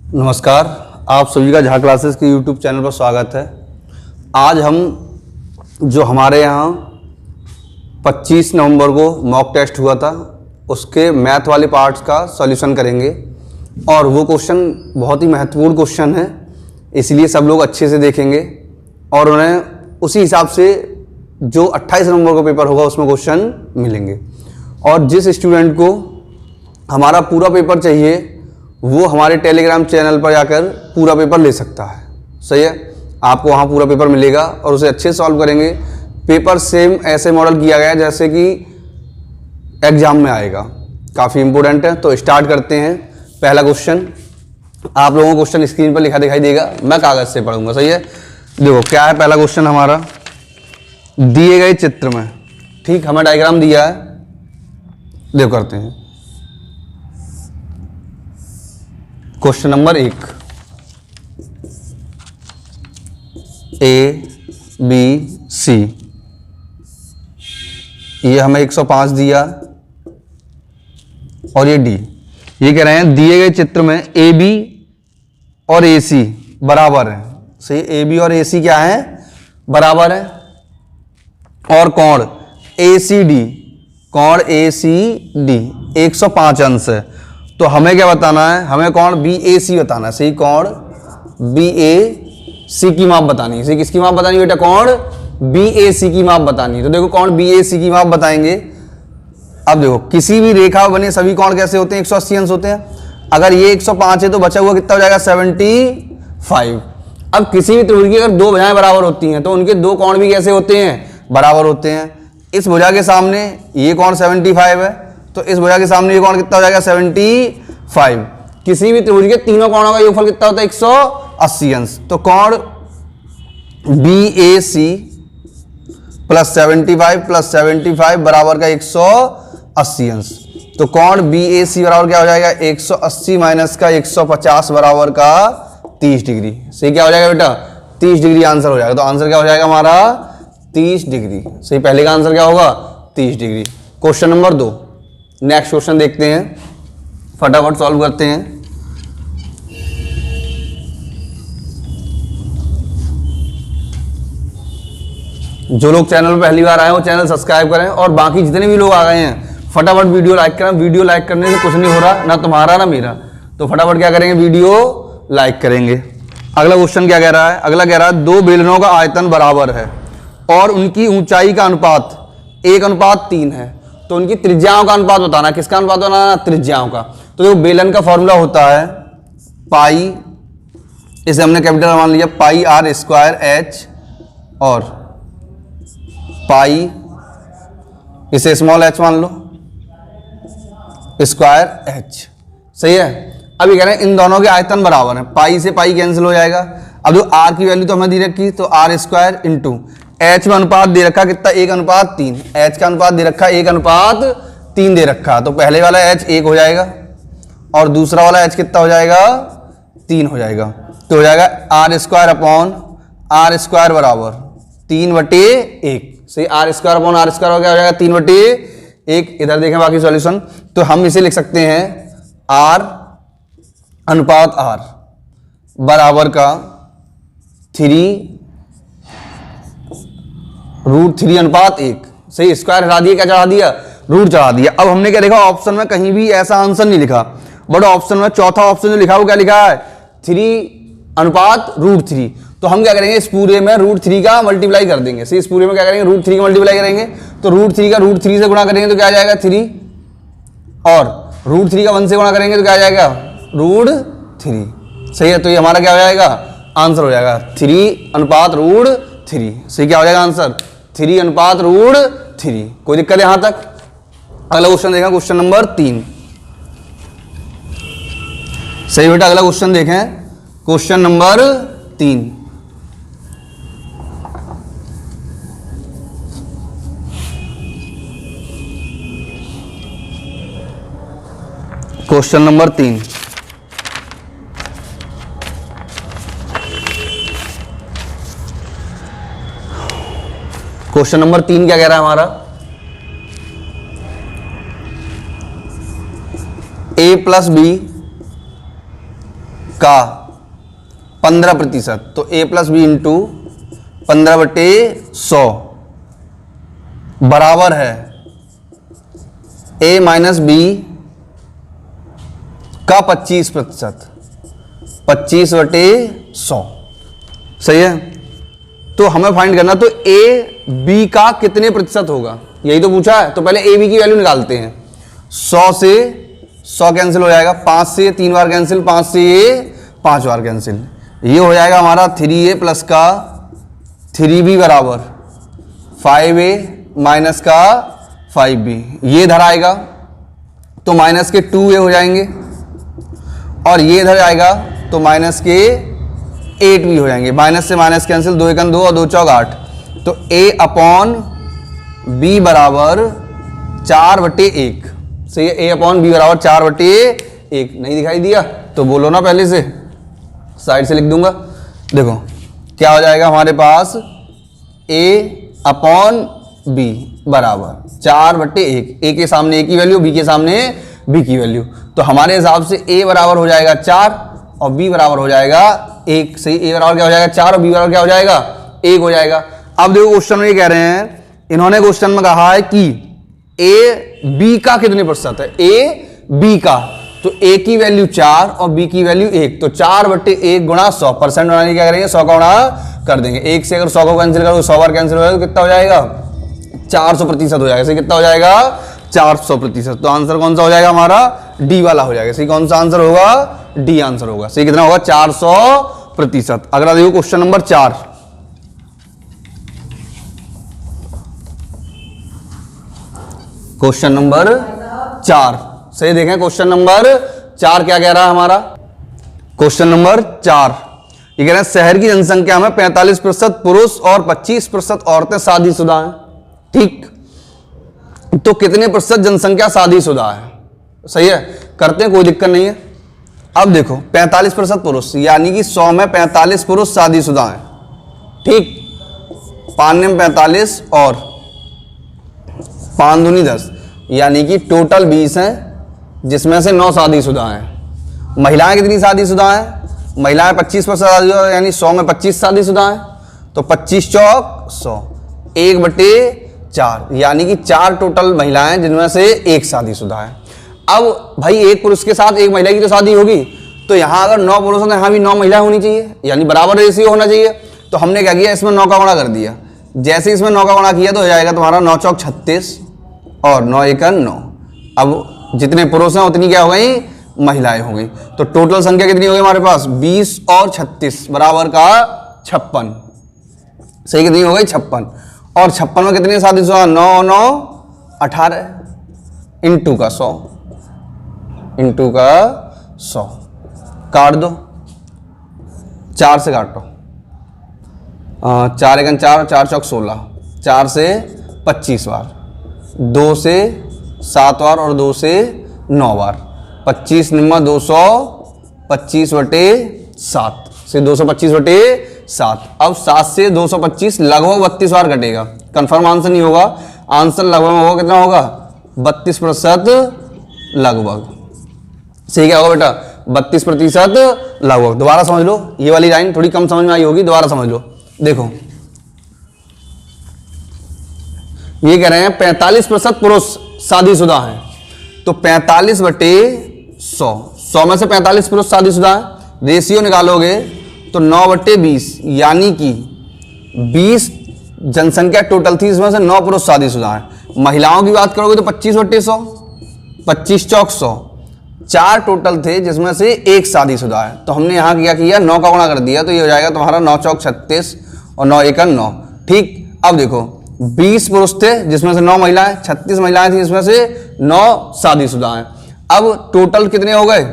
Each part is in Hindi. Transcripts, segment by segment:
नमस्कार, आप सभी का झा क्लासेस के यूट्यूब चैनल पर स्वागत है। आज हम जो हमारे यहाँ 25 नवंबर को मॉक टेस्ट हुआ था उसके मैथ वाले पार्ट्स का सॉल्यूशन करेंगे और वो क्वेश्चन बहुत ही महत्वपूर्ण क्वेश्चन है, इसलिए सब लोग अच्छे से देखेंगे और उन्हें उसी हिसाब से जो 28 नवंबर को पेपर होगा उसमें क्वेश्चन मिलेंगे। और जिस स्टूडेंट को हमारा पूरा पेपर चाहिए वो हमारे टेलीग्राम चैनल पर जाकर पूरा पेपर ले सकता है। सही है, आपको वहाँ पूरा पेपर मिलेगा और उसे अच्छे से सॉल्व करेंगे। पेपर सेम ऐसे मॉडल किया गया है जैसे कि एग्जाम में आएगा, काफ़ी इंपॉर्टेंट है। तो स्टार्ट करते हैं। पहला क्वेश्चन आप लोगों को क्वेश्चन स्क्रीन पर लिखा दिखाई देगा, मैं कागज़ से पढ़ूंगा। सही है, देखो क्या है पहला क्वेश्चन हमारा। दिए गए चित्र में, ठीक, हमें डायग्राम दिया है, देखो करते हैं। Question number 1, A B C, ये हमें 105 दिया और ये डी। ये कह रहे हैं दिए गए चित्र में ए बी और ए सी बराबर है। सही, ए बी और ए सी क्या है, बराबर है। और कोण ए सी डी, कोण ए सी डी 105 अंश है। तो हमें क्या बताना है, हमें कोण बी ए सी बताना है। सही, कोण बी ए सी की माप बतानी है। सही, किसकी माप बतानी है बेटा, कोण बी ए सी की माप बतानी है। तो देखो कोण बी ए सी की माप बताएंगे। अब देखो किसी भी रेखा बने सभी कोण कैसे होते हैं, 180 अंश होते हैं। अगर ये 105 है तो बचा हुआ कितना हो जाएगा, 75। अब किसी भी त्रिभुज की अगर दो भुजाएं बराबर होती हैं तो उनके दो कोण भी कैसे होते हैं, बराबर होते हैं। इस भुजा के सामने ये कोण 75 है तो इस भुजा के सामने ये कोण कितना हो जाएगा, 75। किसी भी त्रिभुज के तीनों कोणों का योगफल कितना होता है, 180 अंश। तो कोण बी ए सी प्लस 75 बराबर का 180 अंश। तो कोण बी ए सी बराबर क्या हो जाएगा, 180 माइनस का 150 बराबर का 30 डिग्री। सही, क्या हो जाएगा बेटा, 30 डिग्री आंसर हो जाएगा। तो आंसर क्या हो जाएगा हमारा, 30 डिग्री। सही, पहले का आंसर क्या होगा, 30 degree. Question number 2, next question देखते हैं, फटाफट सॉल्व करते हैं। जो लोग चैनल पर पहली बार आए हो चैनल सब्सक्राइब करें और बाकी जितने भी लोग आ गए हैं फटाफट वीडियो लाइक करें। वीडियो लाइक करने से कुछ नहीं हो रहा, ना तुम्हारा ना मेरा। तो फटाफट क्या करेंगे, वीडियो लाइक करेंगे। अगला क्वेश्चन क्या कह रहा है, अगला कह रहा है दो बेलनों का आयतन बराबर है और उनकी ऊंचाई का अनुपात 1:3 है। तो उनकी त्रिज्याओं का अनुपात बताना। किसका अनुपात बताना, त्रिज्याओं का। तो जो बेलन का फॉर्मूला होता है पाई, इसे हमने कैपिटल मान लिया, पाई आर स्क्वायर एच, और पाई इसे स्मॉल एच मान लो, स्क्वायर एच। सही है। अब ये कह रहे हैं इन दोनों के आयतन बराबर है, पाई से पाई कैंसिल हो जाएगा। अब जो आर की वैल्यू तो हमें दे रखी, तो आर स्क्वायर इंटू एच में अनुपात दे रखा कितना, 1:3। एच का अनुपात दे रखा 1:3 दे रखा। तो पहले वाला एच 1 हो जाएगा और दूसरा वाला एच कितना हो जाएगा, 3 हो जाएगा। तो हो जाएगा R square upon R square बराबर 3/1। सही, R square upon R square क्या हो जाएगा, 3/1। इधर देखें बाकी सॉल्यूशन। तो हम इसे लिख सकते हैं आर अनुपात आर बराबर का 3√3/1। सही, स्क्वायर हटा दिया, क्या चढ़ा दिया, रूट चढ़ा दिया। अब हमने क्या लिखा, ऑप्शन में कहीं भी ऐसा आंसर नहीं लिखा, बट ऑप्शन में चौथा ऑप्शन जो लिखा वो क्या लिखा है, 3/√3। तो हम क्या करेंगे, इस पूरे में √3 का मल्टीप्लाई कर देंगे। सही, इस पूरे में क्या करेंगे, √3 का मल्टीप्लाई करेंगे। तो √3 का √3 से गुणा करेंगे तो क्या आ जाएगा, 3, और √3 का 1 से गुणा करेंगे तो क्या आ जाएगा, √3। सही है, तो ये हमारा क्या हो जाएगा, आंसर हो जाएगा 3/√3। सही, क्या हो जाएगा आंसर, 3/√3। कोई दिक्कत है यहां तक। अगला क्वेश्चन देखा, क्वेश्चन नंबर 3। सही बेटा, अगला क्वेश्चन देखें, question number 3। Question number 3, question number 3 क्या कह रहा है हमारा, a प्लस बी का 15%, तो a प्लस बी इंटू 15/100 बराबर है a माइनस बी का 25%, 25/100। सही है। तो हमें फाइंड करना, तो a b का कितने प्रतिशत होगा, यही तो पूछा है। तो पहले a b की वैल्यू निकालते हैं। 100 से 100 कैंसिल हो जाएगा, 5 से 3 बार कैंसिल, 5 से ये 5 बार कैंसिल, ये हो जाएगा हमारा 3a प्लस का 3b बराबर 5a माइनस का 5b, ये इधर आएगा तो माइनस के 2a हो जाएंगे, और ये इधर आएगा तो माइनस के 8b हो जाएंगे। माइनस से माइनस कैंसिल, 2 एकम 2 और 2 चौक 8, तो a अपॉन b बराबर 4/1। सही है, a अपॉन b बराबर 4/1। नहीं दिखाई दिया तो बोलो ना, पहले से साइड से लिख दूंगा। देखो क्या हो जाएगा हमारे पास, a अपॉन b बराबर 4/1। a के सामने a की वैल्यू, b के सामने b की वैल्यू, तो हमारे हिसाब से a बराबर हो जाएगा 4 और b बराबर हो जाएगा 1। सही, a बराबर क्या हो जाएगा 4 और b बराबर क्या हो जाएगा 1 हो जाएगा। अब देखो क्वेश्चन में ये कह रहे हैं, इन्होंने क्वेश्चन में कहा है कि a b का कितने प्रतिशत है, a b का, तो a की वैल्यू 4 और b की वैल्यू 1, तो 4/1 गुणा 100। परसेंट बनाने क्या करेंगे, 100 का गुणा कर देंगे। 1 से अगर 100 को कैंसिल करो, 100 बार कैंसिल हो जाएगा, तो कितना हो जाएगा 400% हो जाएगा। सही, कितना हो जाएगा 400%। तो आंसर कौन सा हो जाएगा हमारा, डी वाला हो जाएगा। सही, कौन सा आंसर होगा, डी आंसर होगा। सही, कितना होगा 400%। अगला देखो क्वेश्चन नंबर 4। क्वेश्चन नंबर 4, सही देखें क्वेश्चन नंबर 4 क्या कह रहा है हमारा। क्वेश्चन नंबर 4 ये कह रहे हैं, शहर की जनसंख्या में 45% पुरुष और 25% औरतें शादीशुदा हैं। ठीक, तो कितने प्रतिशत जनसंख्या शादीशुदा है। सही है, करते हैं, कोई दिक्कत नहीं है। अब देखो 45% पुरुष, यानी कि 100 में 45 पुरुष शादीशुदा हैं। ठीक, 5 में 45 और 5 दूनी 10, यानी कि टोटल 20 हैं, जिसमें से 9 शादीशुदा हैं। महिलाएं कितनी शादीशुदा हैं, महिलाएं 25% शादीशुदा, यानी 100 में 25 शादीशुदा हैं, तो 25 चौक 100, 1/4, यानी कि 4 टोटल महिलाएं, जिनमें से 1 शादीशुदा है। अब भाई एक पुरुष के साथ एक महिला की तो शादी होगी, तो यहाँ अगर 9 पुरुष हैं तो यहाँ भी 9 महिलाएं होनी चाहिए, यानी बराबर रेशियो होना चाहिए। तो हमने क्या किया, इसमें 9 का गुणा कर दिया। जैसे इसमें 9 का गुणा किया तो हो जाएगा तुम्हारा 9 चौक 36 और 9 एकम 9। अब जितने पुरुष हैं उतनी क्या हो गई, महिलाएं हो गई। तो टोटल संख्या कितनी हो गई हमारे पास, 20 और 36 बराबर का 56। सही, कितनी हो गई 56। और 56 में कितनी शादीशुदा, 9 और 9 18 इंटू का 100, इंटू का 100, काट दो, 4 से काटो, 4 एकम 4, 4 चौक 16, 4 से 25 बार, 2 से 7 बार और 2 से 9 बार, 25 निम्मा 225/7 से 225/7। अब 7 से 225 लगभग 32 बार कटेगा। कंफर्म आंसर नहीं होगा, आंसर लगभग होगा, कितना होगा 32% लगभग। सही क्या होगा बेटा, 32% लगभग। दोबारा समझ लो, ये वाली लाइन थोड़ी कम समझ में आई होगी, दोबारा समझ लो। देखो ये कह रहे हैं 45% पुरुष शादीशुदा हैं, तो 45/100, 100 में से 45 पुरुष शादीशुदा हैं, रेशियो निकालोगे तो 9/20, यानी कि 20 जनसंख्या टोटल थी, इसमें से 9 पुरुष शादीशुदा हैं। महिलाओं की बात करोगे तो 25/100, 25 चौक 100, 4 टोटल थे, जिसमें से 1 शादीशुदा है। तो हमने यहाँ क्या किया, 9 का गुणा कर दिया, तो ये हो जाएगा तुम्हारा 9 चौक 36 और 9 एकम 9। ठीक, अब देखो 20 पुरुष थे, जिसमें से 9 महिलाएं, 36 महिलाएं थी, जिसमें से 9 शादीशुदा हैं। अब टोटल कितने हो गए,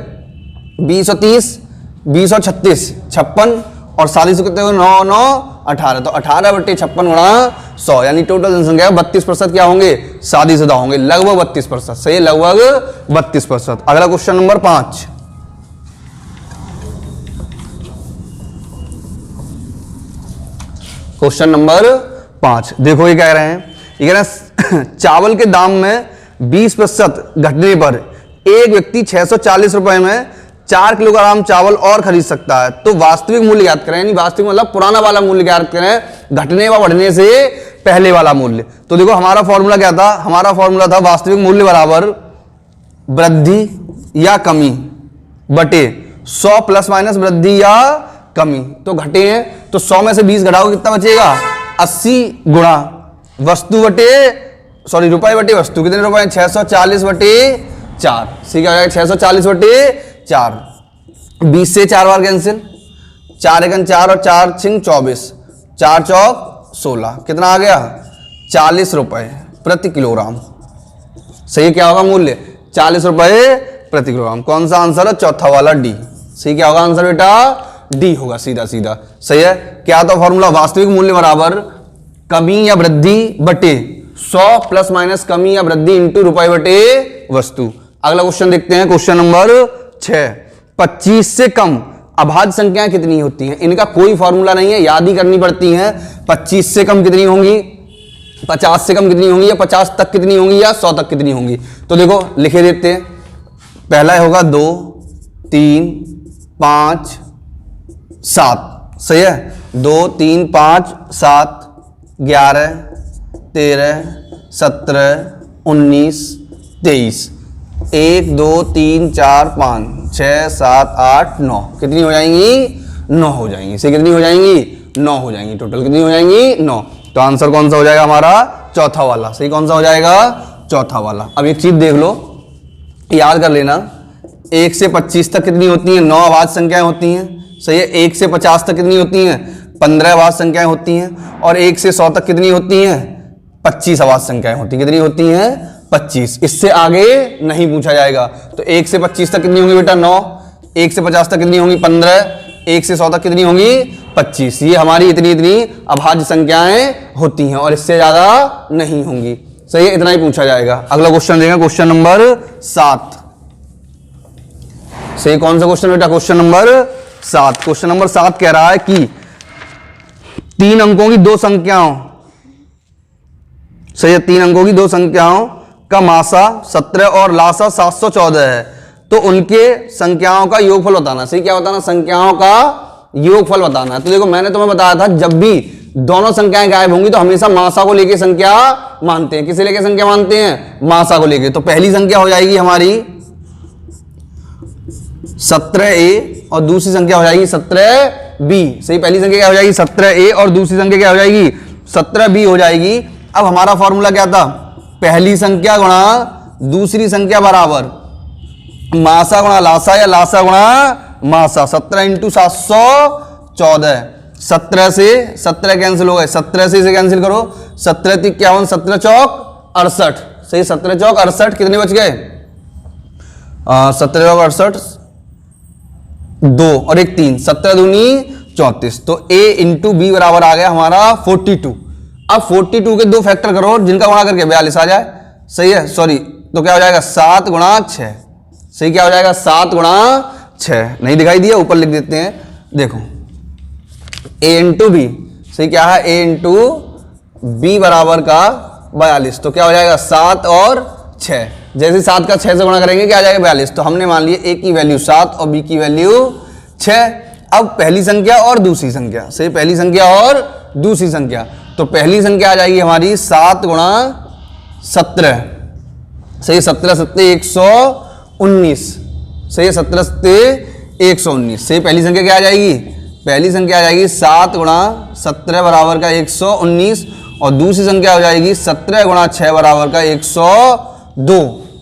20 और 30, 20 और 36 56, और शादीशुदा कितने हो गए, 9 9 18, तो 18/56 गुणा 100, यानी टोटल जनसंख्या 32% क्या होंगे, शादीशुदा होंगे, लगभग 32%। सही, लगभग 32%। अगला क्वेश्चन नंबर 5। क्वेश्चन नंबर 5 देखो, ये कह रहे हैं, ये कह रहे हैं चावल के दाम में 20% घटने पर एक व्यक्ति 640 रुपए में 4 किलोग्राम चावल और खरीद सकता है, तो वास्तविक मूल्य ज्ञात करें, यानी वास्तविक मतलब पुराना वाला मूल्य ज्ञात करें, घटने व बढ़ने से पहले वाला मूल्य। तो देखो हमारा फॉर्मूला क्या था, हमारा फॉर्मूला था वास्तविक मूल्य बराबर वृद्धि या कमी बटे 100 प्लस माइनस वृद्धि या कमी। तो घटे हैं तो 100 में से 20 घटाओगे कितना बचेगा, 80 गुणा वस्तु बटे सॉरी रुपए बटे वस्तु, कितने रुपए, 640 बटे 4। ठीक है, 640 बटे 4, 20 से 4 बार कैंसिल, 4 एकन 4 और 4 छिंग 24, 4 चौक 16, कितना आ गया 40 रुपए प्रति किलोग्राम। सही, क्या होगा मूल्य 40 रुपए प्रति किलोग्राम। कौन सा आंसर है, चौथा वाला डी। सही, क्या होगा आंसर बेटा, डी होगा सीधा सीधा। सही है, क्या था फॉर्मूला, वास्तविक मूल्य बराबर कमी या वृद्धि बटे 100 प्लस माइनस कमी या वृद्धि इंटू रुपए बटे वस्तु। अगला क्वेश्चन देखते हैं, क्वेश्चन नंबर 6। 25 से कम अभाज्य संख्याएं कितनी होती हैं, इनका कोई फॉर्मूला नहीं है, याद ही करनी पड़ती हैं। 25 से कम कितनी होंगी, 50 से कम कितनी होंगी, या 50 तक कितनी होंगी, या 100 तक कितनी होंगी। तो देखो लिखे देते हैं, पहला होगा 2 3 5 7। सही है, 2 3 5 7 11 13 17 19 23, 1 2 3 4 5 6 7 8 9, कितनी हो जाएंगी, 9 हो जाएंगी। सही, कितनी हो जाएंगी, 9 हो जाएंगी। टोटल कितनी हो जाएंगी, 9। तो आंसर कौन सा हो जाएगा हमारा, चौथा वाला। सही, कौन सा हो जाएगा, चौथा वाला। अब एक चीज देख लो, याद कर लेना, 1 से 25 तक कितनी होती हैं, 9 अभाज्य संख्याएं होती हैं। सही है, 1 से 50 तक कितनी होती हैं, 15 अभाज्य संख्याएं होती हैं। और 1 से 100 तक कितनी होती हैं, 25 अभाज्य संख्याएं होती हैं। कितनी होती हैं, 25। इससे आगे नहीं पूछा जाएगा। तो 1 से 25 तक कितनी होंगी बेटा, 9। 1 से 50 तक कितनी होंगी, 15। 1 से 100 तक कितनी होंगी, 25। ये हमारी इतनी इतनी अभाज्य संख्याएं होती हैं और इससे ज्यादा नहीं होंगी। सही है, इतना ही पूछा जाएगा। अगला क्वेश्चन देखें, क्वेश्चन नंबर 7। सही, कौन सा क्वेश्चन बेटा, क्वेश्चन नंबर 7। क्वेश्चन नंबर 7 कह रहा है कि 3 अंकों की 2 संख्याओं, सही है, 3 अंकों की 2 संख्याओं का मासा 17 और लासा 714 है, तो उनके संख्याओं का योगफल बताना। सही, क्या बताना, संख्याओं का योगफल बताना है। तो देखो मैंने तुम्हें बताया था, जब भी दोनों संख्याएं गायब होंगी तो हमेशा मासा को लेके संख्या मानते हैं। किसे लेके संख्या मानते हैं, मासा को लेके। तो पहली संख्या हो जाएगी हमारी 17a और दूसरी संख्या हो जाएगी 17b। सही, पहली संख्या क्या हो जाएगी, 17a और दूसरी संख्या क्या हो जाएगी, 17b हो जाएगी। अब हमारा फॉर्मूला क्या था, पहली संख्या गुणा दूसरी संख्या बराबर मासा गुणा लासा या लासा गुणा मासा। 17 इंटू 714, 17 से 17 कैंसिल हो गए, 17 से इसे कैंसिल करो, 17 × 51, 17 चौक 68। सही, 17 चौक 68, कितने बच गए, 17 चौक 68, 2 और 1 3, 17 दूनी 34। तो a इंटू बी बराबर आ गया हमारा 42। अब 42 के 2 फैक्टर करो, जिनका गुणा करके 42 आ जाए। सही है, सॉरी, तो क्या हो जाएगा 7 गुणा 6। सही, क्या हो जाएगा 7 गुणा 6। नहीं दिखाई दिया, ऊपर लिख देते हैं, देखो a इंटू बी। सही, क्या है, a इंटू बी बराबर का 42। तो क्या हो जाएगा 7 और 6, जैसे 7 का 6 से गुणा करेंगे क्या आ जाएगा 42। तो हमने मान लिया a की वैल्यू 7 और b की वैल्यू 6। अब पहली संख्या और दूसरी संख्या, सही, पहली संख्या और दूसरी संख्या। तो पहली संख्या आ जाएगी हमारी 7 गुणा 17। सही, 17 7 119। सही, 17 7 119। सही, पहली संख्या क्या आ जाएगी, पहली संख्या आ जाएगी 7 गुणा 17 बराबर का 119 और दूसरी संख्या हो जाएगी 17 गुणा 6 बराबर का 102।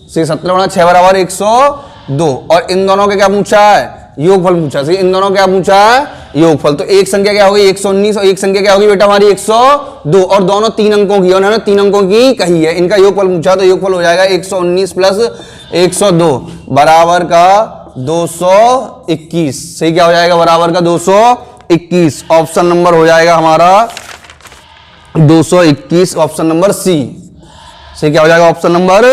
सही, 17 गुणा 6 बराबर 102। और इन दोनों के क्या पूछा है, योगफल पूछा। सही, इन दोनों क्या पूछा है, योगफल। तो एक संख्या क्या होगी 119 और एक संख्या क्या होगी बेटा हमारी 102, और दोनों 3 अंकों की, उन्होंने 3 अंकों की कही है, इनका योगफल पूछा। तो योगफल हो जाएगा 119 प्लस 102 बराबर का 221। सही, क्या हो जाएगा, बराबर का 221। ऑप्शन नंबर हो जाएगा हमारा 221, ऑप्शन नंबर सी। सही, क्या हो जाएगा, ऑप्शन नंबर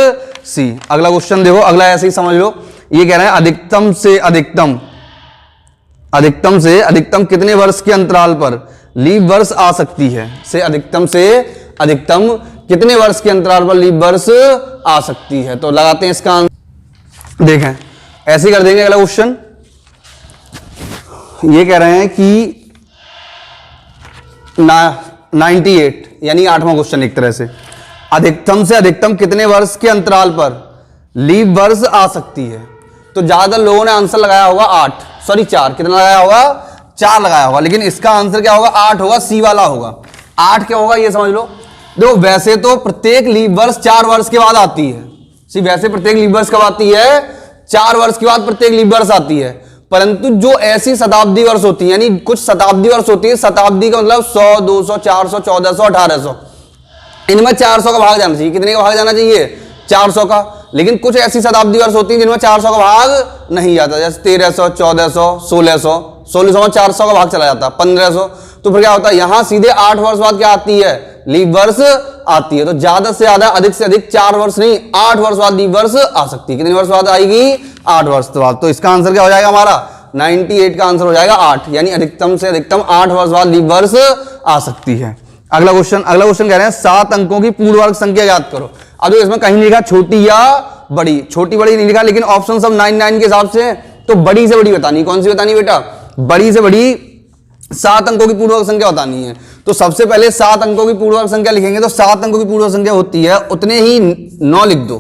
सी। अगला क्वेश्चन देखो, अगला ऐसे ही समझ लो, ये कह रहे हैं अधिकतम से अधिकतम कितने वर्ष के अंतराल पर लीप वर्ष आ सकती है। से अधिकतम कितने वर्ष के अंतराल पर लीप वर्ष आ सकती है। तो लगाते हैं इसका आंसर, देखें ऐसे कर देंगे। अगला क्वेश्चन ये कह रहे हैं कि 98 यानी 8वां क्वेश्चन एक तरह से अधिकतम कितने वर्ष के अंतराल पर लीप वर्ष आ सकती है। तो ज्यादा लोगों ने आंसर लगाया होगा 4, कितना लगाया होगा 4 लगाया होगा, लेकिन इसका आंसर क्या होगा 8 होगा, सी वाला होगा। 8 क्या होगा ये समझ लो। देखो वैसे तो प्रत्येक लीप वर्ष 4 वर्ष के बाद आती है, वैसे प्रत्येक लीप वर्ष कब आती है 4 वर्ष के बाद प्रत्येक लीप वर्ष आती है, परंतु जो ऐसी शताब्दी वर्ष होती है, यानी कुछ शताब्दी वर्ष होती है, शताब्दी का मतलब 100, 200, 400, 1400, 1800, इनमें 400 का भाग जाना चाहिए। कितने का भाग जाना चाहिए 400 का। लेकिन कुछ ऐसी शताब्दी वर्ष होती है जिनमें 400 का भाग नहीं जाता, जैसे 1300, 1400, 1600 में 400 का भाग चला जाता, 1500। तो फिर क्या होता है यहाँ सीधे 8 वर्ष बाद क्या आती है लीप वर्ष आती है। तो ज्यादा से ज्यादा अधिक से अधिक 4 वर्ष नहीं 8 वर्ष बाद लीप वर्ष आ सकती है। कितने वर्ष बाद आएगी 8 वर्ष बाद। तो इसका आंसर क्या हो जाएगा हमारा 98 का आंसर हो जाएगा 8, यानी अधिकतम से अधिकतम 8 वर्ष बाद लीप वर्ष आ सकती है। अगला क्वेश्चन कह रहे हैं 7 अंकों की पूर्ण वर्ग संख्या याद करो। अब इसमें कहीं लिखा छोटी या बड़ी, छोटी बड़ी नहीं लिखा, लेकिन ऑप्शन सब 9 के हिसाब से, तो बड़ी से बड़ी बतानी। कौन सी बतानी बेटा बड़ी से बड़ी 7 अंकों की पूर्ण वर्ग संख्या बतानी है। तो सबसे पहले 7 अंकों की पूर्ण वर्ग संख्या लिखेंगे, तो 7 अंकों की पूर्ण वर्ग संख्या होती है उतने ही 9 लिख दो,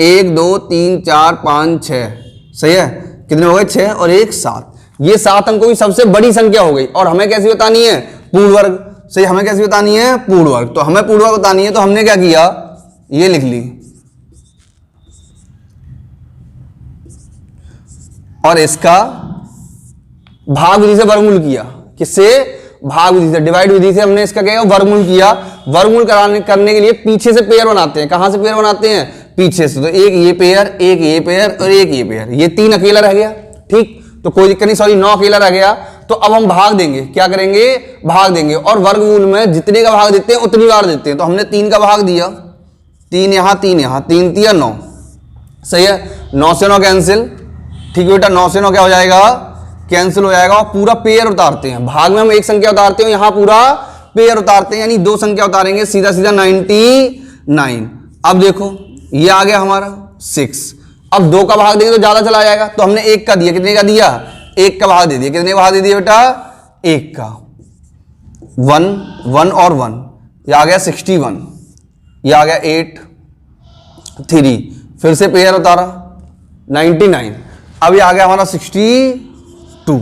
1 2 3 4 5 6, सही है। कितने हो गए 6 और 1 7। ये 7 अंकों की सबसे बड़ी संख्या हो गई। और हमें कैसी बतानी है पूर्ण वर्ग, सही, हमें कैसी बतानी है पूर्ण वर्ग। तो हमें पूर्ण वर्ग बतानी है, तो हमने क्या किया ये लिख ली और इसका भाग विधि से वर्गमूल किया। किससे भाग विधि से, डिवाइड विधि से हमने इसका क्या वर्गमूल किया। वर्गमूल करने के लिए पीछे से पेयर बनाते हैं। कहां से पेयर बनाते हैं पीछे से। तो एक ये पेयर, एक ये पेयर और एक ये पेयर, ये 3 अकेला रह गया, ठीक। तो कोई दिक्कत नहीं, सॉरी 9 अकेला रह गया। तो अब हम भाग देंगे, क्या करेंगे भाग देंगे, और वर्गमूल में जितने का भाग देते हैं उतनी बार देते हैं। तो हमने 3 का भाग दिया, 3 यहां 3 यहां, 3 3 9, सही है। 9 से 9 कैंसिल, ठीक है बेटा, 9 से 9 क्या हो जाएगा कैंसिल हो जाएगा। और पूरा पेयर उतारते हैं, भाग में हम एक संख्या उतारते हैं, यहां पूरा पेयर उतारते हैं, यानी 2 संख्या उतारेंगे, सीधा सीधा 99। अब देखो ये आ गया हमारा 6। अब 2 का भाग देंगे तो ज्यादा चला जाएगा, तो हमने 1 का दिया। कितने का दिया 1 का भाग दे दिया। कितने का भाग दे दिया बेटा 1 का। 1 और 1, ये आ गया 61, ये आ गया 8 3, फिर से पेयर उतारा 99। अब ये आ गया हमारा 62।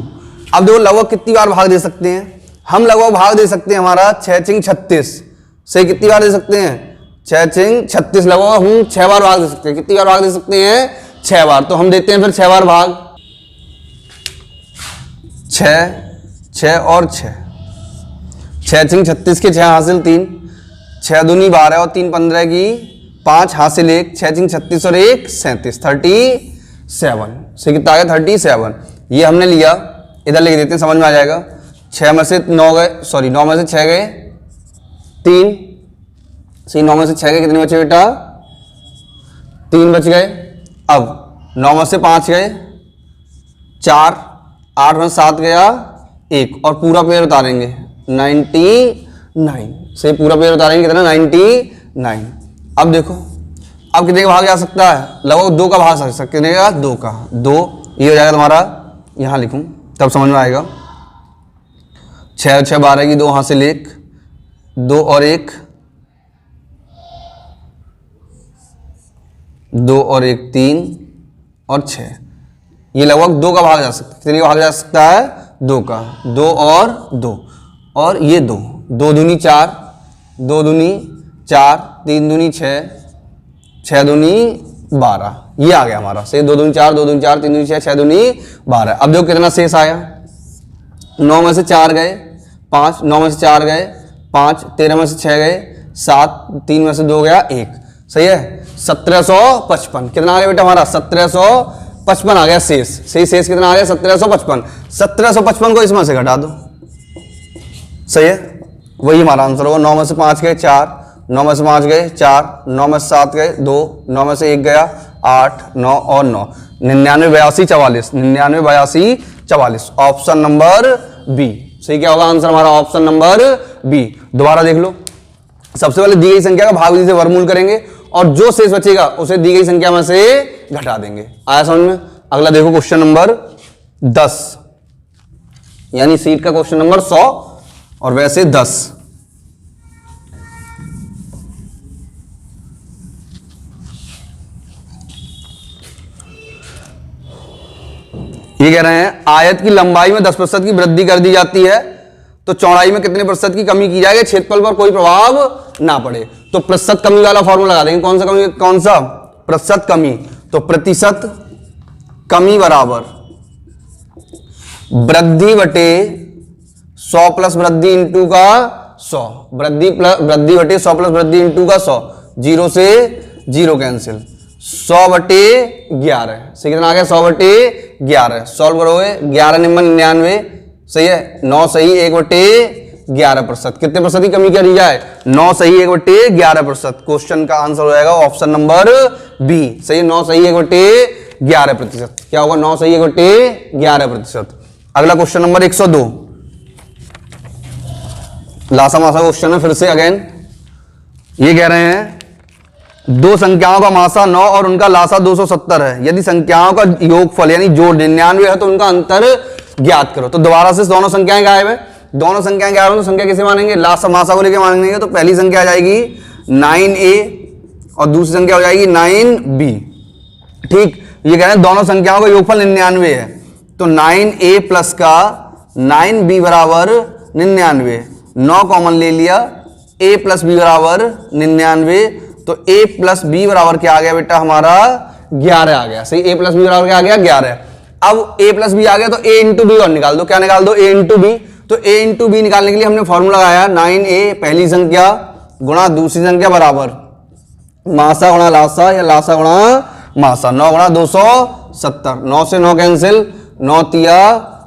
अब देखो लगभग कितनी बार भाग दे सकते हैं हम, लगभग भाग दे सकते हैं हमारा 6 6 36 से। कितनी बार दे सकते हैं 6 6 36, लगभग हम 6 बार भाग दे सकते हैं। कितनी बार भाग दे सकते हैं 6 बार। तो हम देते हैं फिर 6 बार भाग, 6 और 6, 6 6 36 के 6 हासिल 3, 6 दूनी 12 और 3 15 की 5 हासिल 1, 6 6 36 और 1 37, 37 से कितना आ गया 37। ये हमने लिया, इधर लिख देते हैं समझ में आ जाएगा। 6 में से 9 गए, सॉरी 9 में से 6 गए 3, सही 9 में से 6 गए, कितने बचे बेटा 3 बच गए। अब 9 में से 5 गए 4, 8 में 7 गया 1, और पूरा पेयर उतारेंगे 99 से, पूरा पेयर उतारेंगे कितना 99। अब देखो अब कितने का भाग जा सकता है, लगभग 2 का भाग सकता है। कितने का 2 का, 2 ये हो जाएगा तुम्हारा, यहां लिखूं तब समझ में आएगा। 6 6 12 की 2 हासिल 1, 2 और 1, 2 और 1 3 और 6, ये लगभग 2 का भाग जा सकता है। कितने का भाग जा सकता है 2 का, 2 और 2, और ये 2 2 दूनी 4, 2 दूनी 4, 3 दूनी 6, 6 दूनी 12, ये आ गया हमारा सही। 2 दूनी 4, 2 दूनी 4, 3 दूनी 6, 6 दूनी 12। अब देखो कितना शेष आया, 9 में से 4 गए 5, 9 में से 4 गए 5, 13 में से 6 गए 7, 3 में से 2 गया 1, सही है। 1755 कितना आ गया बेटा हमारा 1755 आ गया शेष, सही। शेष कितना आ गया 1755। 1755 को इसमें से घटा दो, सही है, वही हमारा आंसर होगा। 9 में से 5 गए 4, 9 में से 5 गए 4, 9 में से 7 गए 2, 9 में से 1 गया 8, 9 और 9, 99 82 44, 99 82 44, ऑप्शन नंबर बी सही। क्या होगा आंसर हमारा ऑप्शन नंबर बी। दोबारा देख लो, सबसे पहले दी गई संख्या का भाग विधि से वर्गमूल करेंगे, और जो शेष बचेगा उसे दी गई संख्या में से घटा देंगे। आया समझ में। अगला देखो क्वेश्चन नंबर 10, यानी सीट का क्वेश्चन नंबर 100 और वैसे 10। ये कह रहे हैं आयत की लंबाई में 10% की वृद्धि कर दी जाती है तो चौड़ाई में कितने प्रतिशत की कमी की जाएगी, क्षेत्रफल पर कोई प्रभाव ना पड़े। तो प्रतिशत कमी वाला फॉर्मूला लगा देंगे। कौन सा कमी, कौन सा प्रतिशत कमी, तो प्रतिशत कमी बराबर वृद्धि बटे 100 प्लस वृद्धि इंटू का 100, वृद्धि बटे 100 प्लस वृद्धि इंटू का 100, 0 से 0 कैंसिल, 100 बटे 11 से कितना आ गया 100 बटे 11। सॉल्व करोगे 11 निम्न 99 सही है, 9 सही 1 बटे 11%। कितने प्रतिशत की कमी करी जाए, 9 सही 1 बटे 11%। क्वेश्चन का आंसर हो जाएगा ऑप्शन नंबर बी सही है, 9 सही 1 बटे 11%। क्या होगा 9 सही 1 बटे 11%। अगला क्वेश्चन नंबर 102 लासा मासा क्वेश्चन है फिर से अगेन। ये कह रहे हैं दो संख्याओं का मासा 9 और उनका लासा 270 है। यदि संख्याओं का योगफल यानी जोड़ 99 है तो उनका अंतर ज्ञात करो। तो दोबारा से दोनों संख्याएं गायब है, दोनों संख्याएं गायब है तो संख्या किसे मानेंगे, लासा मासा को लेकर मानेंगे। तो पहली संख्या आ जाएगी 9a और दूसरी संख्या हो जाएगी 9b। ठीक, ये कह रहे हैं दोनों संख्याओं का योगफल 99 है तो 9a प्लस का 9b बराबर 99, 9 कॉमन ले लिया, a प्लस b बराबर 99। तो a प्लस b बराबर क्या आ गया बेटा हमारा 11 आ गया। सही, a प्लस b बराबर क्या आ गया 11। अब a प्लस b आ गया तो a इंटू बी और निकाल दो। क्या निकाल दो, a इंटू बी। तो a इंटू बी निकालने के लिए हमने फॉर्मूला लगाया 9a पहली संख्या गुणा दूसरी संख्या बराबर मासा गुणा लासा या लासा गुणा मासा, 9 गुणा 270, 9 से 9 कैंसिल, 9 तिया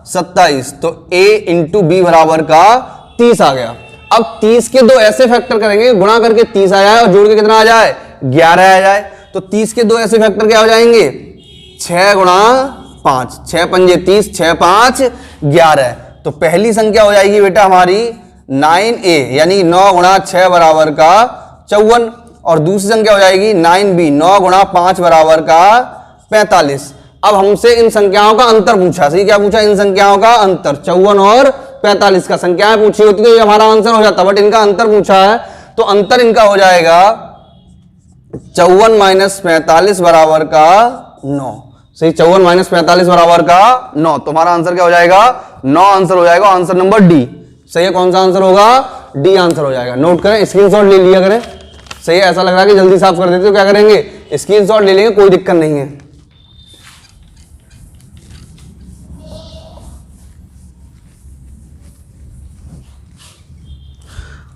27। तो a इंटू बी बराबर का 30 आ गया। अब 30 के दो ऐसे फैक्टर करेंगे गुणा करके 30 आ जाए और जोड़ के कितना आ जाए 11 आ जाए। तो 30 के दो ऐसे फैक्टर क्या हो जाएंगे 6 गुणा 5, 6 पंजे 30, 6 5 11। तो पहली संख्या हो जाएगी बेटा हमारी 9a यानी 9 गुणा 6 बराबर का 54 और दूसरी संख्या हो जाएगी 9b 9 गुणा 5 बराबर का 45। अब हमसे इन संख्याओं का अंतर पूछा। सही, क्या पूछा, इन संख्याओं का अंतर 54 और 45 का संख्याएं पूछी होती तो ये हमारा आंसर हो जाता, बट इनका अंतर पूछा है तो अंतर इनका हो जाएगा 54 माइनस 45 बराबर का 9। सही, 54 माइनस 45 बराबर का 9। तुम्हारा आंसर क्या हो जाएगा 9 आंसर हो जाएगा, आंसर नंबर डी। सही है, कौन सा आंसर होगा, डी आंसर हो जाएगा। नोट करें, स्क्रीनशॉट ले लिया करें। सही है, ऐसा लग रहा है कि जल्दी साफ कर देते तो क्या करेंगे स्क्रीनशॉट ले लेंगे, कोई दिक्कत नहीं है।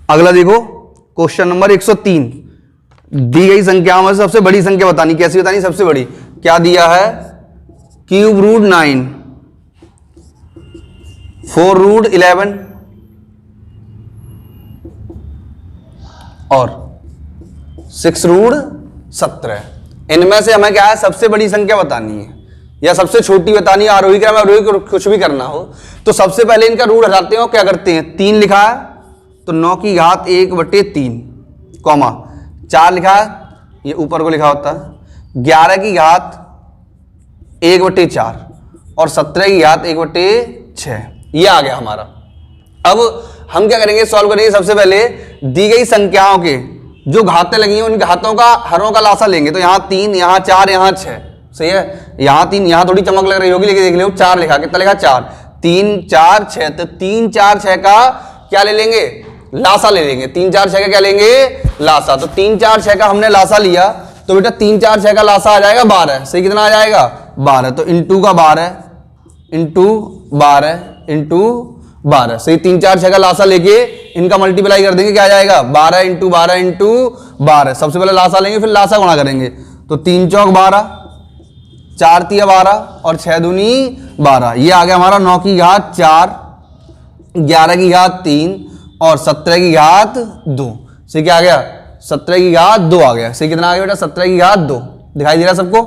अगला देखो क्वेश्चन नंबर 103। दी गई संख्याओं में सबसे बड़ी संख्या बतानी। कैसी बतानी, सबसे बड़ी। क्या दिया है, क्यूब रूट 9, 4 रूट 11 और 6 रूट 17। इनमें से हमें क्या है सबसे बड़ी संख्या बतानी है या सबसे छोटी बतानी है। आरोही क्रम आरोही कुछ भी करना हो तो सबसे पहले इनका रूट हटाते हैं और क्या करते हैं 3 लिखा है तो 9 की घात 1 बटे 3 कॉमा 4 लिखा है, ये ऊपर को लिखा होता है, 11 की घात 1 बटे 4 और 17 की घात 1 बटे 6। ये आ गया हमारा। अब हम क्या करेंगे, सॉल्व करेंगे। सबसे पहले दी गई संख्याओं के जो घातें लगी हैं उन घातों का हरों का लासा लेंगे। तो यहाँ 3, यहाँ 4, यहाँ 6। सही है, यहाँ 3, यहाँ थोड़ी चमक लग रही होगी लेकिन देख लो 4 लिखा, कितना लिखा 4, 3 4 6। तो 3 4 6 का क्या ले लेंगे, लासा ले लेंगे। 3 4 6 का क्या लेंगे, लासा। तो 3 4 6 का हमने लासा लिया तो बेटा 3 4 6 का लासा आ जाएगा 12। सही, कितना आ जाएगा 12। तो इंटू का 12 इंटू 12 इंटू 12। सही, 3 4 6 का लासा लेके इनका मल्टीप्लाई कर देंगे, क्या आ जाएगा 12 इंटू 12 इंटू 12। सबसे पहले लासा लेंगे फिर लासा गुणा करेंगे। तो 3 चौक 12, 4 तिया 12 और 6 दूनी 12। ये आ गया हमारा 9 की घात 4, 11 की घात 3 और 17 की घात 2। सही, क्या आ गया 17 की घात 2 आ गया। सही, कितना आ गया बेटा 17 की घात 2। दिखाई दे रहा सबको।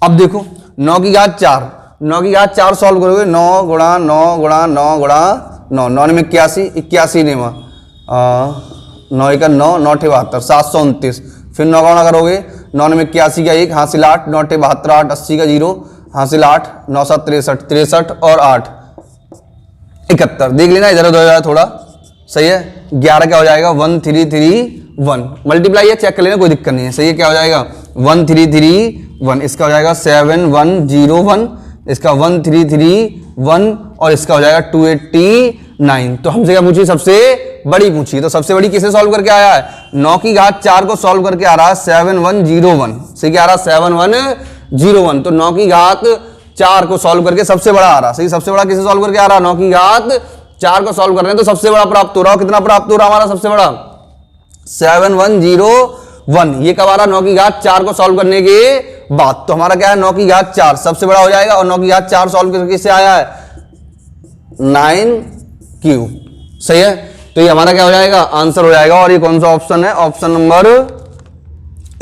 अब देखो 9 की घात 4, 9 की घात 4 सॉल्व करोगे 9 गुणा 9 गुणा 9 गुणा 9, 9 में 81, 81 ने 9 का 9, 9 72, 729। फिर 9 गुणा करोगे 9 में 81 का 1 हासिल 8, 9 72 8, 80 का 0 हासिल 8, 9 7 63, 63 और 8 71। देख लेना इधर उधर हो जाए थोड़ा, सही है। 11 क्या हो जाएगा 1331, मल्टीप्लाई है चेक कर लेना कोई दिक्कत नहीं है, सही है। क्या हो जाएगा 1331, इसका हो जाएगा 7101, इसका 1331 और इसका हो जाएगा 289। तो हमसे क्या पूछी, सबसे बड़ी पूछी। तो सबसे बड़ी किसे सॉल्व करके आया है, 9 की घात 4 को सॉल्व करके आ रहा है 7101, सही क्या आ रहा है 7101। तो 9 की घात 4 को सॉल्व करके सबसे बड़ा आ रहा, सही। सबसे बड़ा किसे सॉल्व करके आ रहा है, 9 की घात 4 को सॉल्व कर रहे हैं तो सबसे बड़ा प्राप्त हो रहा है। कितना प्राप्त हो रहा है हमारा सबसे बड़ा 7101। ये कब आ रहा, 9 की घात 4 को सॉल्व करने के बाद। तो हमारा क्या है 9 की घात 4 सबसे बड़ा हो जाएगा, और 9 की घात 4 सॉल्व करके किससे आया है 9 सही है। तो ये हमारा क्या हो जाएगा आंसर हो जाएगा। और ये कौन सा ऑप्शन है, ऑप्शन नंबर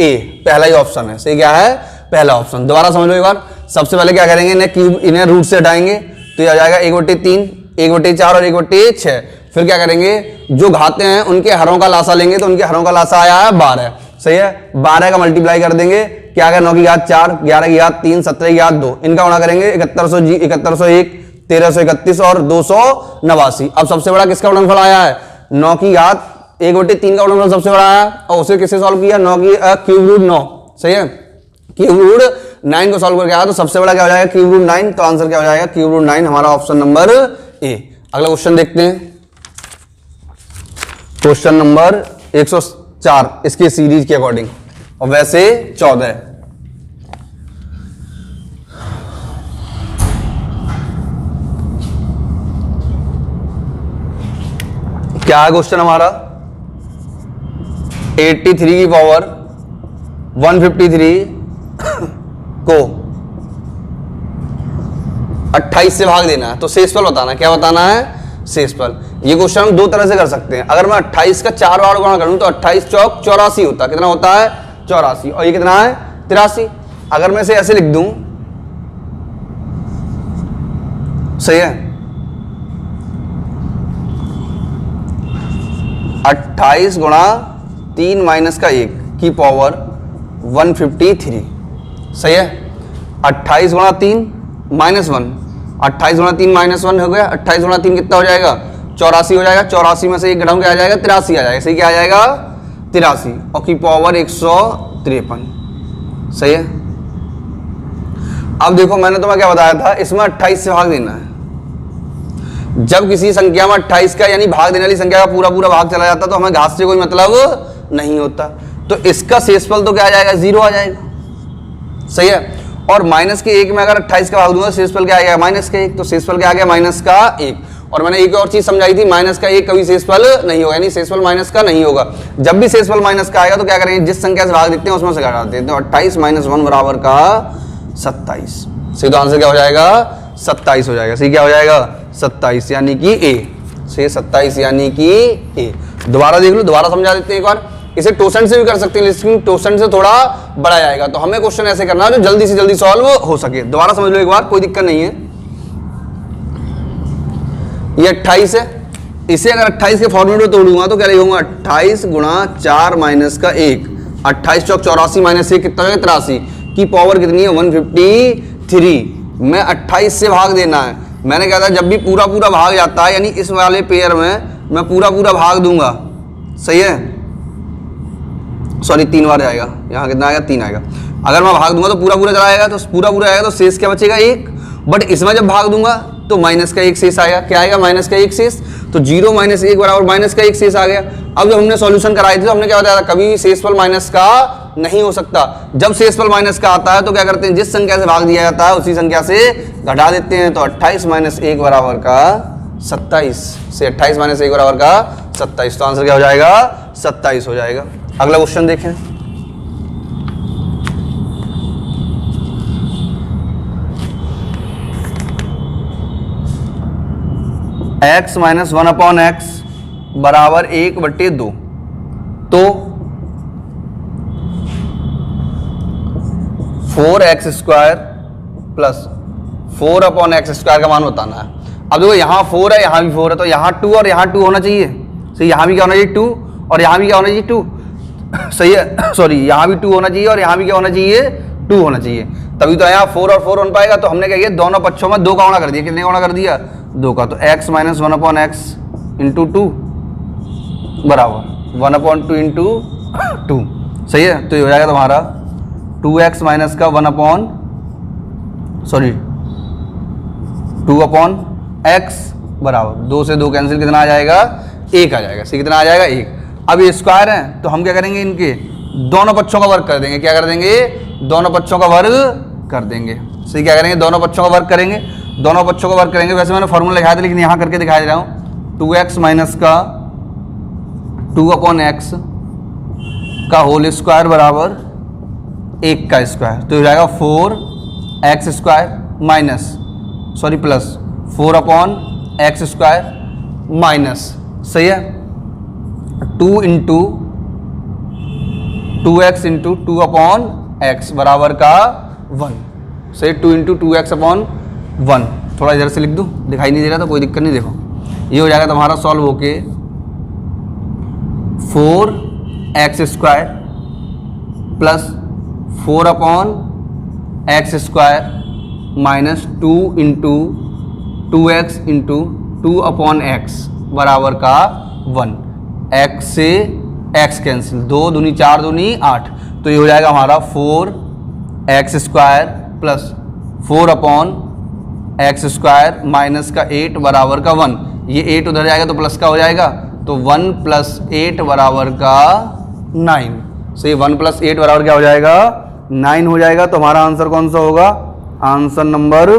ए, पहला ही ऑप्शन है, सही क्या है पहला ऑप्शन। दोबारा समझ लो एक बार। सबसे पहले क्या करेंगे, इन्हें क्यूब, इन्हें रूट से हटाएंगे तो ये आ जाएगा 1/3, 1/4 और 1/6। फिर क्या करेंगे, जो घाते हैं उनके हरों का लासा लेंगे, तो उनके हरों का लासा आया है 12, सही है। 12 का मल्टीप्लाई कर देंगे, क्या आएगा 9 की घात 4, 11 की घात 3, 17 की घात 2, इनका गुणा करेंगे 7101, 1331 और 289। अब सबसे बड़ा किसका गुणनफल आया है, 9 की घात 1/3 का गुणनफल सबसे बड़ा आया, और उसे किससे सॉल्व किया, 9 की क्यूब रूट 9, सही है। क्यूब रूट 9 को सॉल्व करके आया तो सबसे बड़ा क्या हो जाएगा क्यूब रूट 9। तो आंसर क्या हो जाएगा क्यूब रूट 9, हमारा ऑप्शन नंबर ए। अगला क्वेश्चन देखते हैं, क्वेश्चन नंबर 104 इसके सीरीज के अकॉर्डिंग, और वैसे 14। क्या है क्वेश्चन हमारा, 83 की पावर 153 को 28 से भाग देना है, तो शेषफल बताना है। क्या बताना है, शेषफल। ये क्वेश्चन हम दो तरह से कर सकते हैं। अगर मैं 28 का 4 बार गुणा करूं तो 28 चौक 84 होता है। कितना होता है 84, और ये कितना है 83। अगर मैं इसे ऐसे लिख दूं, सही है, 28 गुणा 3 माइनस का 1 की पावर 153, सही है। 28 गुणा 3 माइनस 1, 28 गुणा 3 माइनस 1 हो गया। 28 गुणा 3 कितना हो जाएगा 84 हो जाएगा। 84 में से एक घटाऊं क्या आ जाएगा 83 आ जाएगा, सही क्या आ जाएगा 83, और की पावर 153, सही है। अब देखो मैंने तुम्हें क्या बताया था, इसमें 28 से भाग देना है। जब किसी संख्या में 28 का यानी भाग देने वाली संख्या का पूरा पूरा भाग चला जाता तो हमें घात से कोई मतलब नहीं होता। तो इसका शेषफल तो क्या आ जाएगा 0 आ जाएगा, सही है। और माइनस के 1 में अगर 28 का भाग दूंगा शेषफल क्या आ गया माइनस का 1, तो शेषफल क्या आ गया माइनस का 1। और मैंने एक और चीज समझाई थी, माइनस का 1 कभी शेषफल नहीं होगा, यानी शेषफल माइनस का नहीं होगा। जब भी शेषफल माइनस का आएगा तो क्या करेंगे, जिस संख्या से भाग देते हैं उसमें से घटा देते हैं। तो 28 माइनस 1 बराबर का 27, सही। तो आंसर क्या हो जाएगा 27 हो जाएगा, सही क्या हो जाएगा 27 यानी कि ए, सही 27 यानी कि ए। दोबारा देख लो, दोबारा समझा देते हैं एक बार। इसे टोसेंट से भी कर सकते हैं, लेकिन टोसेंट से थोड़ा बड़ा जाएगा। तो हमें क्वेश्चन ऐसे करना है जो जल्दी से जल्दी सॉल्व हो सके। दोबारा समझ लो एक बार, कोई दिक्कत नहीं है। ये 28 है, इसे अगर 28 के फॉर्मूले में तोड़ूंगा तो क्या लिखूंगा 28 गुणा 4 माइनस का 1, 28 चौक 84 माइनस 1 कितना है 83 की पावर कितनी है 153 में 28 से भाग देना है। मैंने कहा था जब भी पूरा पूरा भाग जाता है, यानी इस वाले पेयर में मैं पूरा पूरा भाग दूंगा, सही है, सॉरी 3 बार जाएगा, यहाँ कितना आएगा 3 आएगा। अगर मैं भाग दूंगा तो पूरा पूरा चलाएगा, तो पूरा पूरा आएगा तो शेष क्या बचेगा 1। बट इसमें जब भाग दूंगा तो माइनस का 1 शेष आएगा। क्या आएगा माइनस का 1 शेष, तो 0 माइनस 1 बराबर माइनस का 1 शेष आ गया। अब जब हमने सॉल्यूशन कराई थी तो हमने क्या बताया था, कभी शेषफल माइनस का नहीं हो सकता। जब शेषफल माइनस का आता है तो क्या करते हैं, जिस संख्या से भाग दिया जाता है उसी संख्या से घटा देते हैं। तो 28 माइनस 1 बराबर का 27, से 28 माइनस 1 बराबर का 27। तो आंसर क्या हो जाएगा 27 हो जाएगा। अगला क्वेश्चन देखें, x माइनस 1/x बराबर 1/2। तो 4x² प्लस 4/x² का मान बताना है। अब देखो यहाँ 4 है, यहाँ भी 4 है, तो यहाँ 2 और यहाँ 2 होना चाहिए, सही। यहाँ भी क्या होना चाहिए 2, और यहाँ भी क्या होना चाहिए 2, सही है। सॉरी, यहाँ भी 2 होना चाहिए और यहाँ भी क्या होना चाहिए 2 होना चाहिए, तभी तो यहाँ 4 और 4 बन पाएगा। तो हमने क्या किया, दोनों पक्षों में 2 का गुणा कर दिया। कितने का गुणा कर दिया 2 का, तो x माइनस 1/x इंटू 2 बराबर 1/2 इंटू 2, सही है। तो ये हो जाएगा तुम्हारा 2x माइनस का 2/x बराबर 2 से 2 कैंसिल, कितना आ जाएगा 1 आ जाएगा। सही, कितना आ जाएगा 1। अब ये स्क्वायर है तो हम क्या करेंगे, इनके दोनों पक्षों का वर्ग कर देंगे। क्या कर देंगे, दोनों पक्षों का वर्ग कर देंगे। सही, क्या करेंगे, दोनों पक्षों का वर्ग करेंगे, दोनों पक्षों का वर्ग करेंगे। वैसे मैंने फॉर्मूला लिखाया था लेकिन यहाँ करके दिखा दे रहा हूँ। 2x माइनस का 2/x का होल स्क्वायर बराबर 1 का स्क्वायर, तो हो जाएगा 4x square minus plus 4/x square minus, सही है, 2 इंटू 2x इंटू 2/x बराबर का 1, सही, 2 इंटू 2x/1। थोड़ा इधर से लिख दूँ, दिखाई नहीं दे रहा तो कोई दिक्कत नहीं। देखो ये हो जाएगा तुम्हारा सॉल्व होके 4x square plus 4/x square minus 2 into 2x into 2/x बराबर का 1। x से x कैंसिल, 2 दूनी 4 दूनी 8, तो ये हो जाएगा हमारा 4x square plus 4/x square minus का 8 बराबर का 1। ये 8 उधर जाएगा तो प्लस का हो जाएगा, तो 1 + 8 बराबर का 9। सही, 1 + 8 बराबर क्या हो जाएगा, 9 हो जाएगा। तो हमारा आंसर कौन सा होगा, आंसर नंबर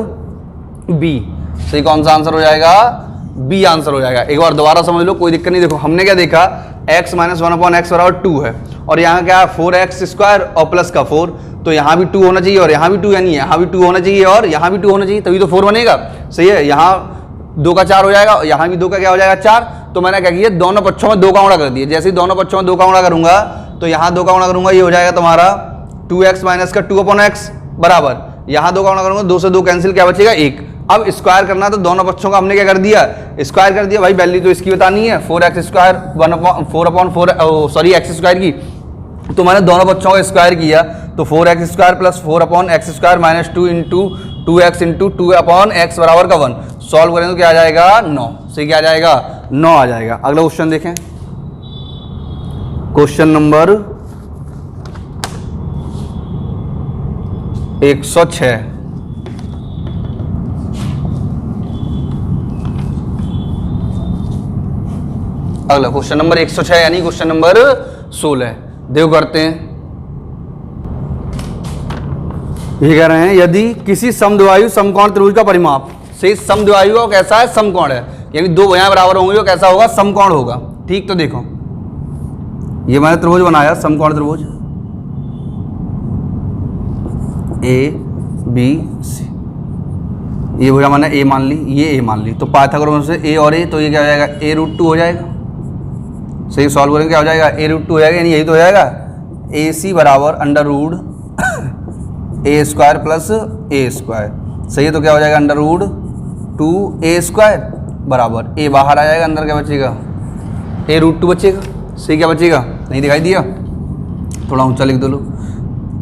बी। सही, कौन सा आंसर हो जाएगा, बी आंसर हो जाएगा। एक बार दोबारा समझ लो, कोई दिक्कत नहीं। देखो हमने क्या देखा, x माइनस 1/x बराबर 2 है और यहाँ क्या है 4x स्क्वायर और प्लस का 4, तो यहाँ भी 2 होना चाहिए और यहाँ भी 2, यानी यहाँ भी 2 होना चाहिए और यहाँ भी 2 होना चाहिए, तभी तो 4 बनेगा। सही है, यहाँ 2 का 4 हो जाएगा, यहाँ भी 2 का क्या हो जाएगा 4। तो मैंने क्या किया, दोनों पक्षों में 2 का गुणा कर दिया। जैसे ही दोनों पक्षों में 2 का गुणा करूंगा तो यहाँ 2 का गुणा करूंगा, ये हो जाएगा तुम्हारा 2x माइनस का 2/x बराबर, यहाँ 2 का गुणा करूंगा, 2 से 2 कैंसिल, क्या बचेगा 1। अब स्क्वायर करना तो दोनों पक्षों का हमने क्या कर दिया, स्क्वायर कर दिया। भाई वैल्यू तो इसकी बतानी है, 4x स्क्वायर 4/4 x स्क्वायर की, तो मैंने दोनों बच्चों का स्क्वायर किया, तो 4x square plus 4/x square minus 2 into 2x into 2/x बराबर का 1। सॉल्व करें तो क्या आ जाएगा 9। सही, क्या आ जाएगा 9 आ जाएगा। अगला क्वेश्चन देखें, क्वेश्चन नंबर 106। अगला क्वेश्चन नंबर 106 यानी क्वेश्चन नंबर 16। देखो करते हैं, ये कह रहे हैं यदि किसी समद्विबाहु समकोण त्रिभुज का परिमाप, से समद्विबाहु का कैसा है, समकोण है, यानी 2 भुजाएं बराबर होंगी, वो कैसा होगा, समकोण होगा। ठीक, तो देखो ये मैंने त्रिभुज बनाया, समकोण त्रिभुज ABC, ये भुजा मैंने A मान ली, ये A मान ली, तो पाइथागोरस से A और A, तो ये क्या हो जाएगा a√2 हो जाएगा। सही, सॉल्व करेंगे क्या हो जाएगा a√2 हो जाएगा, यानी यही तो हो जाएगा AC बराबर √a square plus a square. सही है, तो क्या हो जाएगा √2a स्क्वायर बराबर a बाहर आ जाएगा, अंदर क्या बचेगा a√2 बचेगा। सही, क्या बचेगा, नहीं दिखाई दिया, थोड़ा ऊंचा लिख दो लो।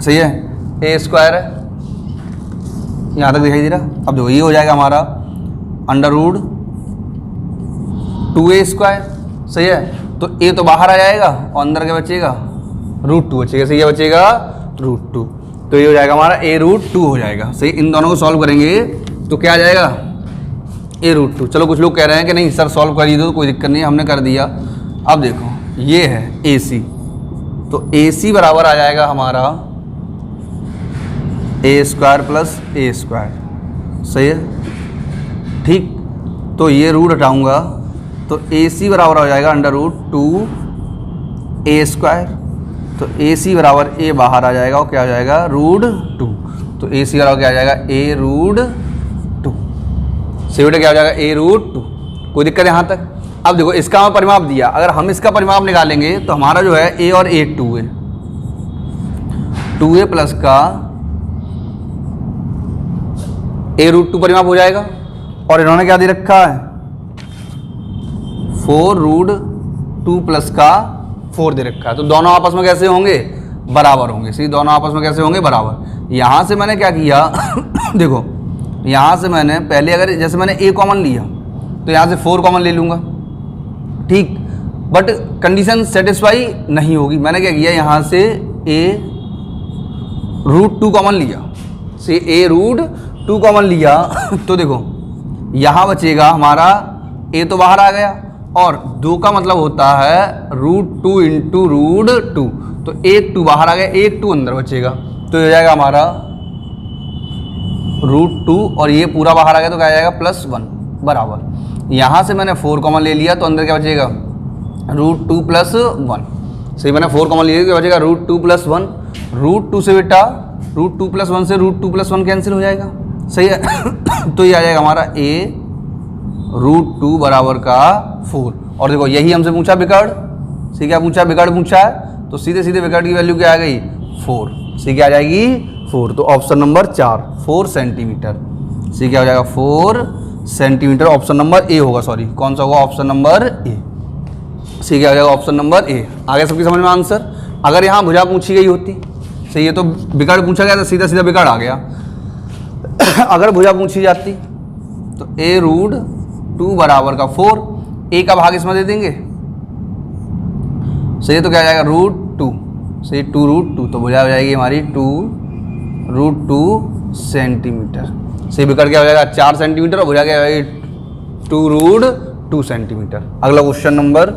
सही है, a स्क्वायर है, यहाँ तक दिखाई दे रहा। अब देखो ये हो जाएगा हमारा √2a स्क्वायर। सही है, तो a तो बाहर आ जाएगा और अंदर क्या बचेगा √2 बचेगा। सही, क्या बचेगा √2, तो ये हो जाएगा हमारा a√2 हो जाएगा। सही, इन दोनों को सॉल्व करेंगे तो क्या आ जाएगा a√2। चलो कुछ लोग कह रहे हैं कि नहीं सर सॉल्व कर दो, तो कोई दिक्कत नहीं, हमने कर दिया। अब देखो ये है AC, तो AC बराबर आ जाएगा हमारा a square plus a square. सही है, ठीक, तो ये रूट हटाऊंगा तो AC बराबर हो जाएगा √2a स्क्वायर, तो AC बराबर a बाहर आ जाएगा और क्या हो जाएगा √2, तो AC बराबर क्या आ जाएगा a√2। सही बेटा, क्या हो जाएगा a√2। कोई दिक्कत है यहाँ तक। अब देखो इसका हमें परिमाप दिया, अगर हम इसका परिमाप निकालेंगे तो हमारा जो है a और a 2a, 2a प्लस का a√2 परिमाप हो जाएगा, और इन्होंने क्या दे रखा है 4√2 प्लस का 4 दे रखा है, तो दोनों आपस में कैसे होंगे, बराबर होंगे। सही, दोनों आपस में कैसे होंगे, बराबर। यहाँ से मैंने क्या किया देखो यहाँ से मैंने पहले, अगर जैसे मैंने a कॉमन लिया, तो यहाँ से 4 कॉमन ले लूँगा, ठीक। बट कंडीशन सेटिस्फाई नहीं होगी। मैंने क्या किया, यहाँ से a√2 कॉमन लिया, से a√2 कॉमन लिया तो देखो यहाँ बचेगा हमारा a तो बाहर आ गया, और 2 का मतलब होता है √2 इंटू √2, तो 1 2 बाहर आ गया, 1 2 अंदर बचेगा, तो ये हो जाएगा हमारा √2 और ये पूरा बाहर आ गया तो क्या आ जाएगा +1 बराबर। यहाँ से मैंने 4 कॉमन ले लिया तो अंदर क्या बचेगा √2 + 1। सही, मैंने 4 कॉमन लिया, क्या बचेगा √2 + 1। √2 से बेटा √2 + 1 से √2 + 1 कैंसिल हो जाएगा, सही है तो ये आ जाएगा हमारा a√2 बराबर का 4। और देखो यही हमसे पूछा विकर्ण, सही, क्या पूछा, विकर्ण पूछा है, तो सीधे सीधे विकर्ण की वैल्यू क्या आ गई 4, सही, क्या आ जाएगी 4। तो ऑप्शन नंबर 4 4 सेंटीमीटर, सही, क्या हो जाएगा 4 सेंटीमीटर। ऑप्शन नंबर ए होगा, सॉरी कौन सा होगा, ऑप्शन नंबर ए, सही, क्या हो जाएगा ऑप्शन नंबर ए। आगे सबकी समझ में आंसर। अगर यहाँ भुजा पूछी गई होती, सही है, तो विकर्ण पूछा गया तो सीधा सीधा विकर्ण आ गया। अगर भुजा पूछी जाती तो a√2 बराबर का 4, a का भाग इसमें दे देंगे, सही है, तो क्या आ जाएगा √2, सही, 2√2, तो भुजा हो जाएगी हमारी 2√2 सेंटीमीटर, सही। विकर्ण क्या हो जाएगा 4 सेंटीमीटर और भुजा क्या हो जाएगी 2√2 सेंटीमीटर। अगला क्वेश्चन नंबर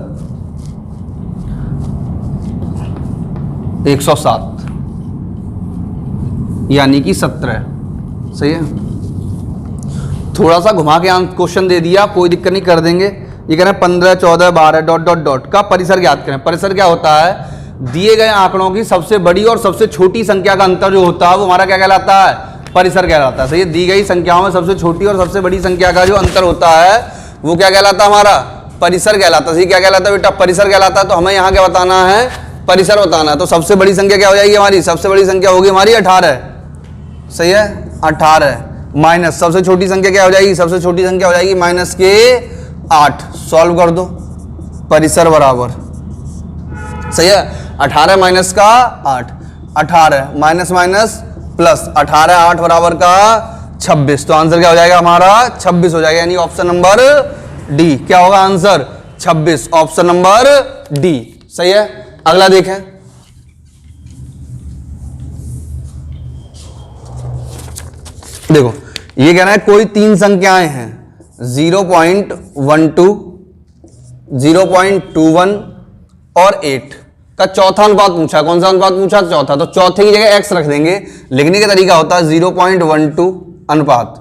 107 यानी कि 17, सही है। थोड़ा सा घुमा के क्वेश्चन दे दिया, कोई दिक्कत नहीं, कर देंगे। ये कह रहे हैं 15 14 12 डॉट डॉट डॉट का परिसर ज्ञात करें। परिसर क्या होता है, दिए गए आंकड़ों की सबसे बड़ी और सबसे छोटी संख्या का अंतर जो होता है वो हमारा क्या कहलाता है, परिसर कहलाता है, सही है। दी गई संख्याओं में सबसे छोटी और सबसे बड़ी संख्या का जो अंतर होता है वो क्या कहलाता है, हमारा परिसर कहलाता है, सही। क्या कहलाता है बेटा, परिसर कहलाता है। तो हमें यहाँ क्या बताना है, परिसर बताना है। तो सबसे बड़ी संख्या क्या हो जाएगी हमारी, सबसे बड़ी संख्या होगी हमारी 18, सही है, 18 माइनस सबसे छोटी संख्या क्या हो जाएगी, सबसे छोटी संख्या हो जाएगी -8। सॉल्व कर दो, परिसर बराबर, सही है, 18 माइनस का 8, 18 माइनस माइनस प्लस 18 8 बराबर का 26। तो आंसर क्या हो जाएगा हमारा 26 हो जाएगा, यानी ऑप्शन नंबर डी क्या होगा आंसर 26, ऑप्शन नंबर डी, सही है। अगला देखें, देखो ये कह रहा है कोई 3 संख्याएं हैं 0.12 0.21 और 8 का चौथा अनुपात पूछा। कौन सा अनुपात पूछा, चौथा। तो चौथे की जगह x रख देंगे। लिखने का तरीका होता है 0.12 अनुपात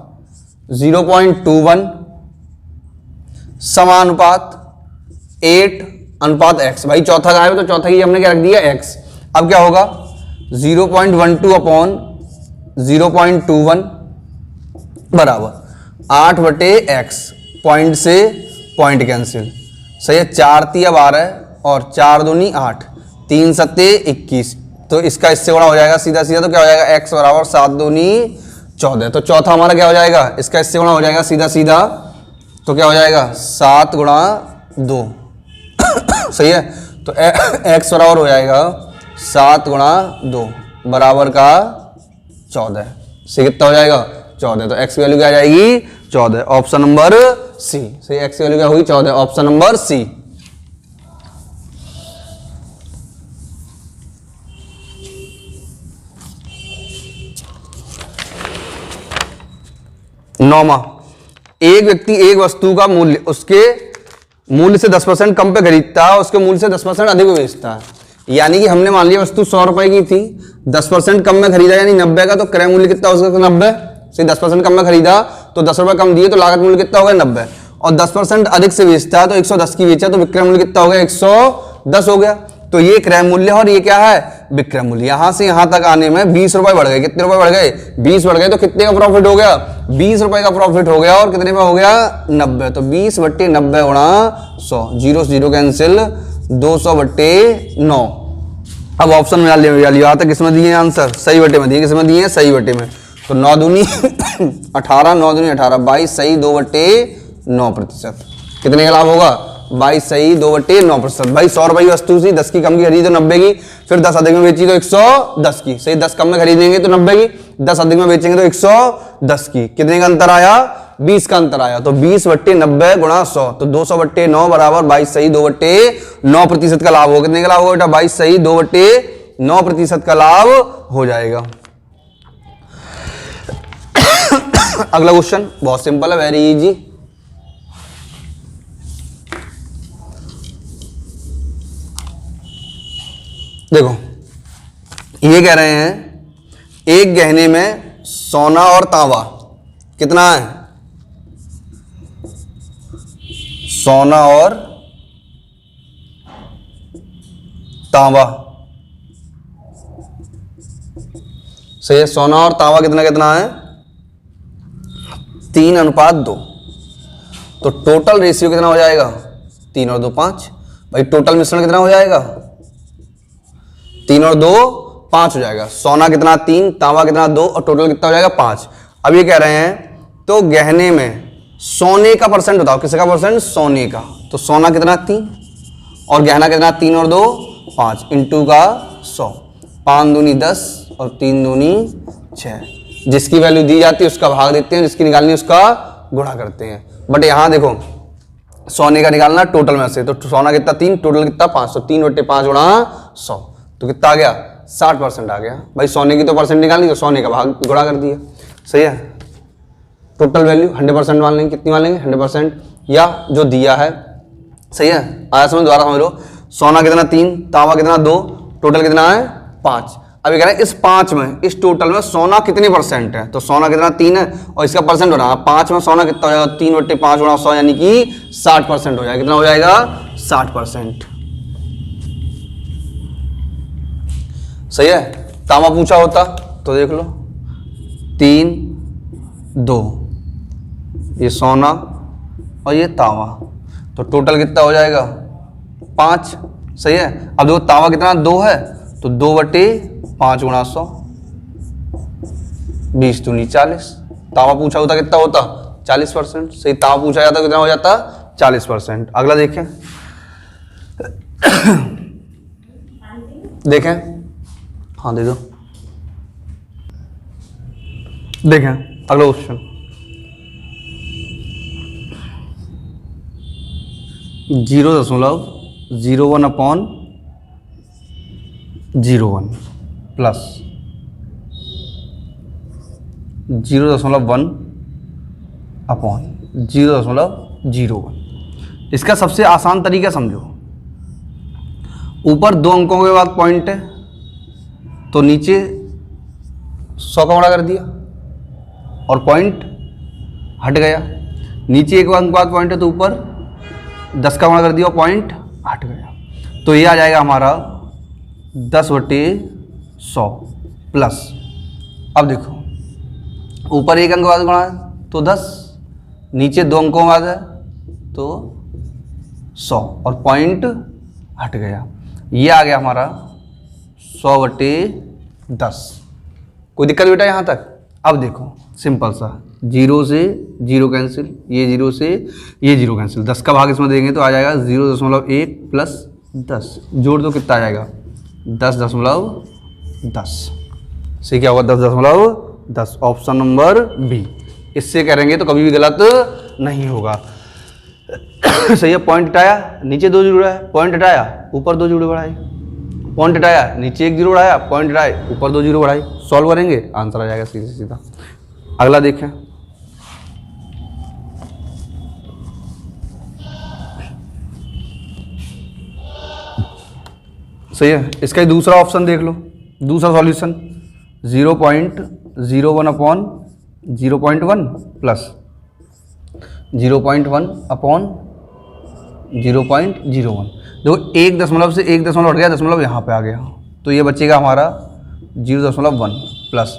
0.21 समानुपात 8 अनुपात x। भाई चौथा गायब है तो चौथा की हमने क्या रख दिया x। अब क्या होगा 0.12 अपॉन 0.21 बराबर 8/x, पॉइंट से पॉइंट कैंसिल, सही है। 4 तिया 12 और 4 दूनी 8, 3 सत्ते 21, तो इसका इससे गुणा हो जाएगा सीधा सीधा। तो क्या हो जाएगा x बराबर 7 दूनी 14। तो चौथा हमारा क्या हो जाएगा, इसका इससे गुणा हो जाएगा सीधा सीधा। तो क्या हो जाएगा 7 गुणा 2 सही है। तो x बराबर हो जाएगा 7 गुणा 2 बराबर का 14। से कितना हो जाएगा 14। तो x की वैल्यू क्या आ जाएगी 14, ऑप्शन नंबर सी, सही। x की वैल्यू क्या हुई 14, ऑप्शन नंबर सी। नौमा, एक व्यक्ति एक वस्तु का मूल्य उसके मूल्य से 10% कम पे खरीदता है, उसके मूल्य से 10% अधिक में बेचता है। यानी कि हमने मान लिया वस्तु 100 रुपए की थी, 10% कम में खरीदा यानी 90 का, तो क्रय मूल्य कितना उसका 90। से 10% कम में खरीदा तो 10 रुपए कम दिए तो लागत मूल्य कितना हो गया 90। और 10% अधिक से बेचता है तो 110 की बेचा तो विक्रय मूल्य कितना हो गया 110 हो गया। तो ये क्रय मूल्य और ये क्या है विक्रय मूल्य। यहां से यहां तक आने में 20 रुपए बढ़ गए। कितने रुपए बढ़ गए 20 बढ़ गए। तो कितने का प्रॉफिट हो गया 20 रुपए का प्रॉफिट हो गया। और कितने में हो गया 90। तो 20/90 गुणा 100, 0 से 0 कैंसिल, 200/9। अब ऑप्शन में लिया था किसमें दिए आंसर, सही बटे में दिए। किसमें दिए सही बटे में। तो 9 दूनी 18, 9 दूनी 18, 22 सही 2/9%। कितने का लाभ होगा 22 सही 2/9%। भाई 100 रुपए की वस्तु थी, 10 की कम की खरीदी तो 90 की, फिर 10 अधिक में बेची तो 110 की। सही 10 कम में खरीदेंगे तो 90 की, 10 अधिक में बेचेंगे तो 110 की। कितने का अंतर आया 20 का अंतर आया, तो 20/90 गुणा 100, तो 200/9 बराबर 22 सही 2/9% का लाभ होगा। कितने का लाभ होगा बेटा? 22 सही 2/9% का लाभ हो जाएगा। अगला क्वेश्चन बहुत सिंपल है, वेरी इजी। देखो ये कह रहे हैं एक गहने में सोना और तांबा कितना है? सोना और तांबा, सही है। सोना और तांबा कितना कितना है? 3:2। तो टोटल रेशियो कितना हो जाएगा? 3 और 2 5। भाई टोटल मिश्रण कितना हो जाएगा? 3 और 2 5 हो जाएगा। सोना कितना? 3, तांबा कितना? 2, और टोटल कितना हो जाएगा? 5। अब ये कह रहे हैं तो गहने में सोने का परसेंट बताओ। किसका परसेंट? सोने का। तो सोना कितना? 3, और गहना कितना? 3 और 2 5 इंटू का 100। 5 दूनी 10 और 3 दूनी 6। जिसकी वैल्यू दी जाती है उसका भाग देते हैं, जिसकी निकालनी है उसका गुणा करते हैं। बट यहां देखो सोने का निकालना टोटल में से, तो सोना कितना? 3, टोटल कितना? 5। तो 3/5 गुणा 100, तो कितना आ गया? 60% आ गया। भाई सोने की तो परसेंट निकालनी, तो सोने का भाग गुणा कर दिया, सही है। टोटल वैल्यू 100% मान लेंगे। कितनी मान लेंगे? 100%, या जो दिया है, सही है। आया समझ? दोबारा समझ लो। सोना कितना? 3, तांबा कितना? 2, टोटल कितना है? 5। अब ये कह रहे हैं इस 5 में, इस टोटल में सोना कितने परसेंट है? तो सोना कितना? 3 है, और इसका परसेंट हो रहा है 5 में सोना कितना हो जाएगा? 3/5 गुणा 100, यानी कि 60% हो जाएगा। कितना हो जाएगा? 60%, सही है। तांबा पूछा होता तो देख लो 3 2, ये सोना और ये तांबा, तो टोटल कितना हो जाएगा? 5, सही है। अब देखो तांबा कितना? 2 है, तो 2/5 गुणा 100, 20 दूनी 40। तांबा पूछा होता कितना होता? 40%, सही। तांबा पूछा जाता कितना हो जाता? 40%। अगला देखें देखें, हाँ दे दो। देखें अगला क्वेश्चन, 0.01/01 प्लस 0.1/0.01। इसका सबसे आसान तरीका समझो। ऊपर 2 अंकों के बाद पॉइंट है, तो नीचे 100 का गुणा कर दिया और पॉइंट हट गया। नीचे 1 अंक बाद पॉइंट है, तो ऊपर 10 का गुणा कर दिया और पॉइंट हट गया। तो ये आ जाएगा हमारा 10/100 प्लस, अब देखो ऊपर 1 अंक बाद गुणा है तो 10, नीचे 2 अंकों बाद है तो 100 और पॉइंट हट गया। ये आ गया हमारा 100/10। कोई दिक्कत बेटा यहाँ तक? अब देखो सिंपल सा, 0 से 0 कैंसिल, ये 0 से ये 0 कैंसिल, 10 का भाग इसमें देंगे तो आ जाएगा 0.1 प्लस 10, जोड़ दो कितना आ जाएगा? 10.10। सही क्या होगा? 10.10। Option number B. इससे करेंगे तो कभी भी गलत नहीं होगा। सही है। पॉइंट हटाया, नीचे 2 जीरो है, पॉइंट हटाया, ऊपर 2 जीरो बढ़ाए, पॉइंट हटाया, नीचे 1 जीरो बढ़ाया, पॉइंट हटाए, ऊपर 2 जीरो बढ़ाई। सॉल्व करेंगे, आंसर आ जाएगा सीधा सीधा। अगला देखें, सही है। इसका ही दूसरा ऑप्शन देख लो, दूसरा सॉल्यूशन 0.01/0.1 प्लस 0.1/0.01। देखो 1 दशमलव से 1 दशमलव हट गया, दशमलव यहाँ पे आ गया, तो ये बचेगा हमारा 0.1 प्लस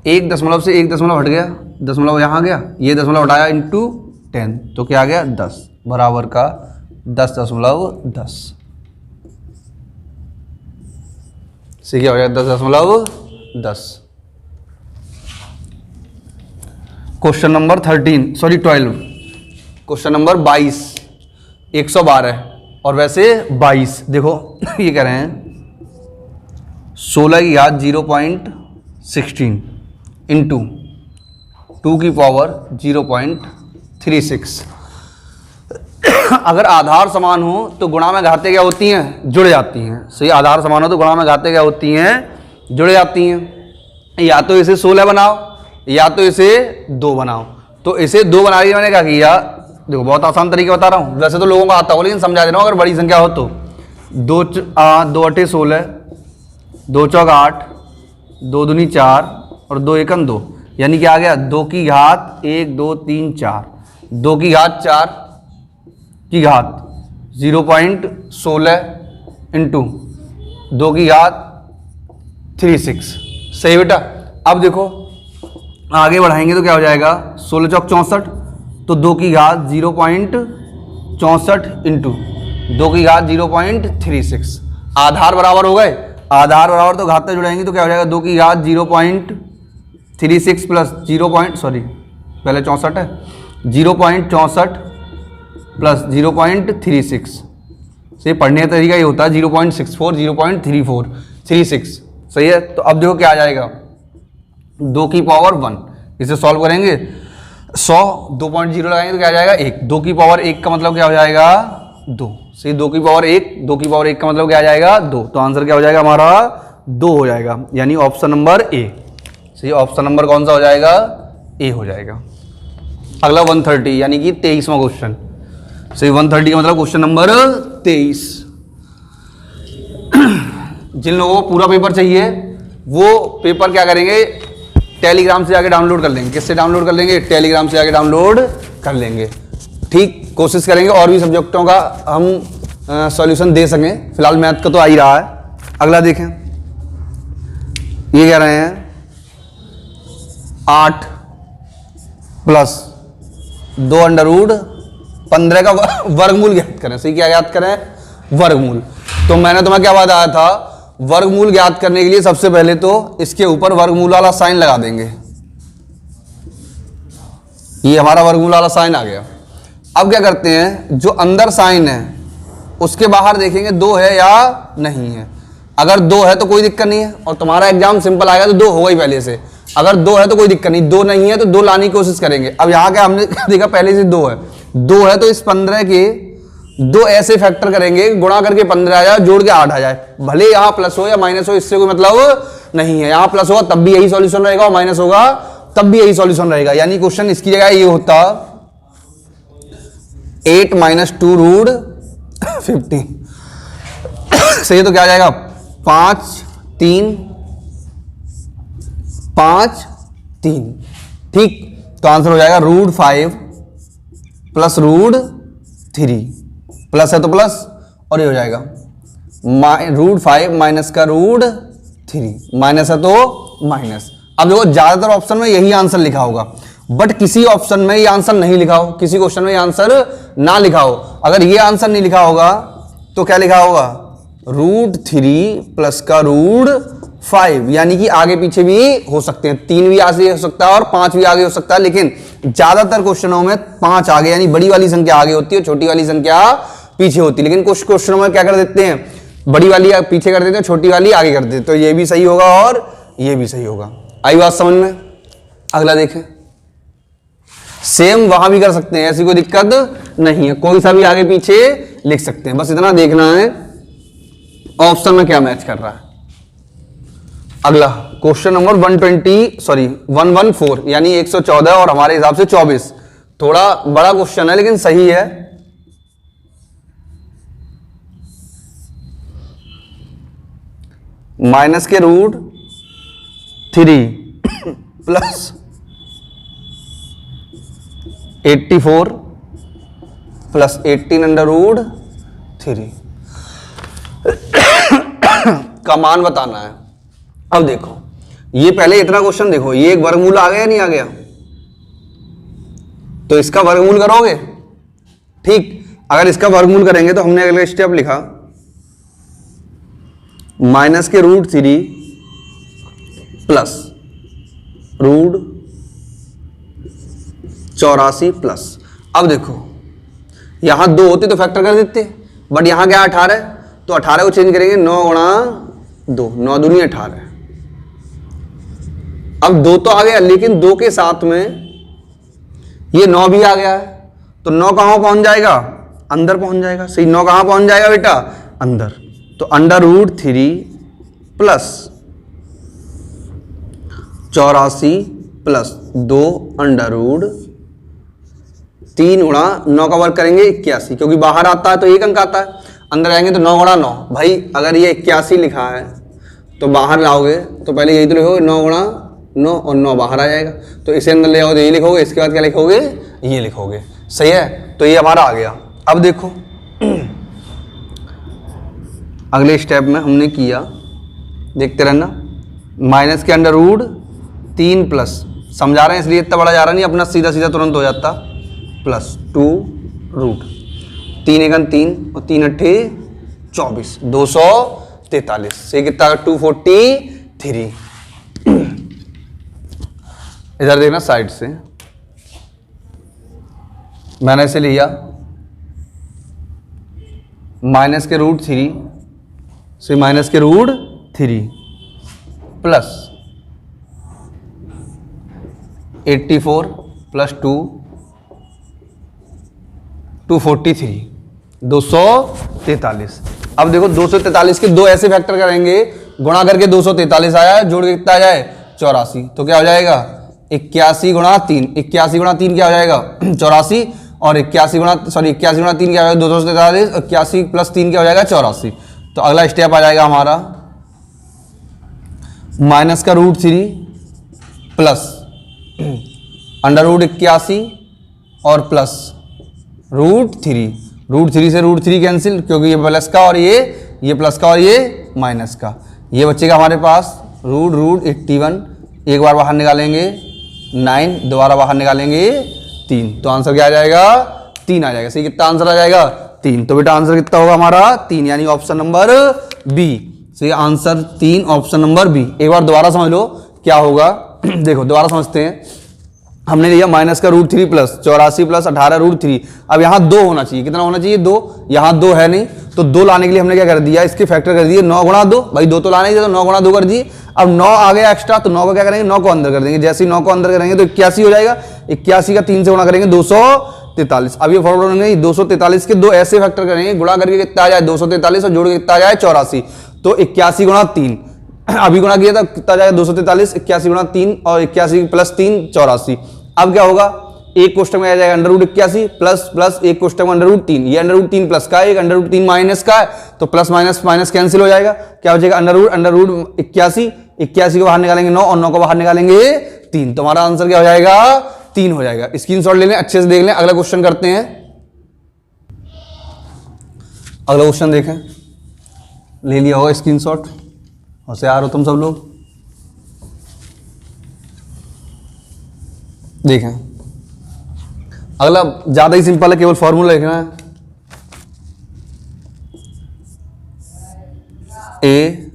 1 दशमलव से 1 दशमलव हट गया, दशमलव यहाँ आ गया, ये दशमलव हटाया इंटू 10, तो क्या आ गया? 10 बराबर का 10.10। से क्या हो गया? 10.10। क्वेश्चन नंबर 12, क्वेश्चन नंबर 22, 112 और वैसे 22। देखो ये कह रहे हैं 16 की घात 0.16 इंटू 2 की पावर 0.36। अगर आधार समान हो तो गुणा में घातें क्या होती हैं, जुड़ जाती हैं। सही, आधार समान हो तो गुणा में घातें क्या होती हैं, जुड़ जाती हैं। या तो इसे 16 बनाओ या तो इसे 2 बनाओ। तो इसे 2 बनाने के मैंने क्या किया, देखो बहुत आसान तरीका बता रहा हूँ, वैसे तो लोगों को आता हो लेकिन समझा दे रहा हूँ अगर बड़ी संख्या हो तो। 2 8 16, 2 चौक 8, 2 दूनी 4 और 2 एकम 2, यानी क्या आ गया 2 की घात 1 2 3 4, 2 की घात 4 की घात 0.16 इंटू 2 की घात 36। सही बेटा। अब देखो आगे बढ़ाएंगे तो क्या हो जाएगा, 16 चौक 64, तो 2 की घात 0.64 इंटू 2 की घात 0.36। आधार बराबर हो गए, आधार बराबर तो घात से जुड़ाएंगे तो क्या हो जाएगा, 2 की घात 0.36 प्लस 64 है, 0.64 प्लस 0.36 से पढ़ने का तरीका ये होता है 0.64 0.3436। सही है। तो अब देखो क्या आ जाएगा, 2 की पावर 1, इसे सॉल्व करेंगे 100, 2.0 लगाएंगे तो क्या आ जाएगा 1, 2 की पावर 1 का मतलब क्या हो जाएगा 2। सही, 2 की पावर 1, 2 की पावर 1 का मतलब क्या आ जाएगा 2। तो आंसर क्या हो जाएगा हमारा 2 हो जाएगा, यानी ऑप्शन नंबर ए। सही, ऑप्शन नंबर कौन सा हो जाएगा, ए हो जाएगा। अगला 130 यानी कि 23वां क्वेश्चन। सही, 130 का मतलब क्वेश्चन नंबर 23। जिन लोगों को पूरा पेपर चाहिए वो पेपर क्या करेंगे, टेलीग्राम से जाके डाउनलोड कर लेंगे। किससे डाउनलोड कर लेंगे, टेलीग्राम से जाके डाउनलोड कर लेंगे। ठीक, कोशिश करेंगे और भी सब्जेक्टों का हम सॉल्यूशन दे सकें। फिलहाल मैथ का तो आ ही रहा है। अगला देखें, ये कह रहे हैं 8 प्लस 2 अंडर रूट 15 का वर्गमूल ज्ञात करें। सही, क्या ज्ञात करें, वर्गमूल। तो मैंने तुम्हें क्या बताया था, वर्गमूल ज्ञात करने के लिए सबसे पहले तो इसके ऊपर वर्गमूल वाला साइन लगा देंगे। ये हमारा वर्गमूल वाला साइन आ गया। अब क्या करते हैं, जो अंदर साइन है उसके बाहर देखेंगे 2 है या नहीं है। अगर 2 है तो कोई दिक्कत नहीं है, और तुम्हारा एग्जाम सिंपल आएगा तो 2 होगा ही पहले से। अगर 2 है तो कोई दिक्कत नहीं, 2 नहीं है तो 2 लाने की कोशिश करेंगे। अब यहाँ क्या हमने देखा, पहले से 2 है, 2 है तो इस 15 के 2 ऐसे फैक्टर करेंगे, गुणा करके 15 आ जाए, जोड़ के 8 आ जाए। भले यहाँ प्लस हो या माइनस हो, इससे कोई मतलब नहीं है। यहाँ प्लस होगा तब भी यही सॉल्यूशन रहेगा और माइनस होगा तब भी यही सॉल्यूशन रहेगा। यानी क्वेश्चन इसकी जगह ये होता 8 - 2 रूट 15। सही, तो क्या आ जाएगा 5 3 5 3। ठीक, तो आंसर हो जाएगा रूट 5 प्लस रूट 3। प्लस है तो प्लस और ये हो जाएगा रूट 5 माइनस का रूट 3, माइनस है तो माइनस। अब देखो ज्यादातर ऑप्शन में यही आंसर लिखा होगा, बट किसी ऑप्शन में ये आंसर नहीं लिखा हो, किसी क्वेश्चन में ये आंसर ना लिखा हो। अगर ये आंसर नहीं लिखा होगा तो क्या लिखा होगा, रूट 3 प्लस का रूट 5, यानी कि आगे पीछे भी हो सकते हैं, 3 भी आगे हो सकता है और 5 भी आगे हो सकता है। लेकिन ज्यादातर क्वेश्चनों में 5 आगे, यानी बड़ी वाली संख्या आगे होती है, छोटी वाली संख्या पीछे होती है। लेकिन कुछ क्वेश्चनों में क्या कर देते हैं, बड़ी वाली पीछे कर देते हैं, छोटी वाली आगे कर देते हैं। तो ये भी सही होगा और ये भी सही होगा। आई बात समझ में। अगला देखें, सेम वहां भी कर सकते हैं, ऐसी कोई दिक्कत नहीं है, कोई सा भी आगे पीछे लिख सकते हैं। बस इतना देखना है ऑप्शन में क्या मैच कर रहा है। अगला क्वेश्चन नंबर 114 यानी 114 और हमारे हिसाब से 24। थोड़ा बड़ा क्वेश्चन है लेकिन सही है। माइनस के root 3 plus 84 plus 18 under root 3 का मान बताना है। अब देखो, ये पहले इतना क्वेश्चन देखो, ये एक वर्गमूल आ गया नहीं आ गया, तो इसका वर्गमूल करोगे। ठीक, अगर इसका वर्गमूल करेंगे तो हमने अगला स्टेप लिखा माइनस के रूट 3 प्लस रूट 84 प्लस। अब देखो यहां 2 होते तो फैक्टर कर देते, बट यहां क्या 18 है, तो 18 को चेंज करेंगे 9 गुणा 2, 9 दूनी 18। अब 2 तो आ गया, लेकिन 2 के साथ में ये 9 भी आ गया है, तो 9 कहाँ पहुंच जाएगा, अंदर पहुंच जाएगा। सही, 9 कहाँ पहुंच जाएगा बेटा, अंदर। तो √3 प्लस 84 प्लस 2 √3 गुणा 9 का वर्ग करेंगे 81, क्योंकि बाहर आता है तो 1 अंक आता है, अंदर आएंगे तो 9 गुणा 9। भाई अगर ये 81 लिखा है तो बाहर लाओगे तो पहले यही तो लिखोगे 9 गुणा 9 और 9 बाहर आ जाएगा, तो इसे अंदर ले आओगे तो ये लिखोगे, इसके बाद क्या लिखोगे, ये लिखोगे। सही है, तो ये हमारा आ गया। अब देखो अगले स्टेप में हमने किया, देखते रहना, माइनस के √3 प्लस, समझा रहे हैं इसलिए इतना बड़ा जा रहा नहीं, अपना सीधा सीधा तुरंत हो जाता, प्लस 2 रूट 3 एकन 3 और 3 अट्ठे 24, 243 से कितना 243। इधर देखना साइड से, मैंने इसे लिया माइनस के √3 से माइनस के √3 प्लस 84 प्लस 2 243 243। अब देखो 243 के दो ऐसे फैक्टर करेंगे, गुणा करके 243 आया है, जोड़ के कितना आ जाए 84, तो क्या हो जाएगा 81 गुणा 3, 81 गुणा 3 क्या हो जाएगा 84, और 81 गुणा 3 क्या हो जाएगा 243, 81 प्लस 3 क्या हो जाएगा 84। तो अगला स्टेप आ जाएगा हमारा माइनस का √3 प्लस √81 और प्लस √3 से √3 कैंसिल, क्योंकि ये प्लस का और ये प्लस का और ये माइनस का, ये बचेगा हमारे पास √81, एक बार बाहर निकालेंगे 9, दोबारा बाहर निकालेंगे 3, तो आंसर क्या आ जाएगा 3 आ जाएगा। सही, कितना आंसर आ जाएगा 3, तो बेटा आंसर कितना होगा हमारा 3, यानी ऑप्शन नंबर बी। सही, आंसर 3 ऑप्शन नंबर बी। एक बार दोबारा समझ लो क्या होगा, देखो दोबारा समझते हैं। हमने लिया माइनस का √3 प्लस 84 प्लस 18 √3, अब यहाँ 2 होना चाहिए, कितना होना चाहिए 2, यहाँ 2 है नहीं, तो 2 लाने के लिए हमने क्या कर दिया, इसके फैक्टर कर दिए 9 गुणा 2, भाई 2 तो लाना ही था, तो 9 गुणा 2 कर दिए। अब 9 आ गया एक्स्ट्रा, तो 9 को क्या करेंगे 9 को अंदर कर देंगे, जैसे ही 9 को अंदर करेंगे तो 81 हो जाएगा, 81 का 3 से गुणा करेंगे 243। अब ये फॉर्मूला नहीं, 243 के दो ऐसे फैक्टर करेंगे, गुणा करके कितना आ जाए 243 और जोड़ के कितना आ जाए 84, तो 81 गुणा 3 अभी गुणा किया था कितना जाएगा 243, 81 गुणा 3 और 81 प्लस 3 84। अब क्या होगा, एक कोष्टक में आ जाएगा √81 प्लस एक कोष्टक में √3, ये √3 प्लस का है, एक √3 माइनस का है, तो प्लस माइनस माइनस कैंसिल हो जाएगा, क्या हो जाएगा √81 को बाहर निकालेंगे 9 और 9 को बाहर निकालेंगे 3, तो हमारा आंसर क्या हो जाएगा 3 हो जाएगा। स्क्रीनशॉट ले लें, अच्छे से देख लें। अगला क्वेश्चन करते हैं, अगला क्वेश्चन देखें, ले लिया होगा स्क्रीनशॉट, होशियार हो तुम सब लोग। देखें अगला ज्यादा ही सिंपल है, केवल फॉर्मूला लिखना है, ए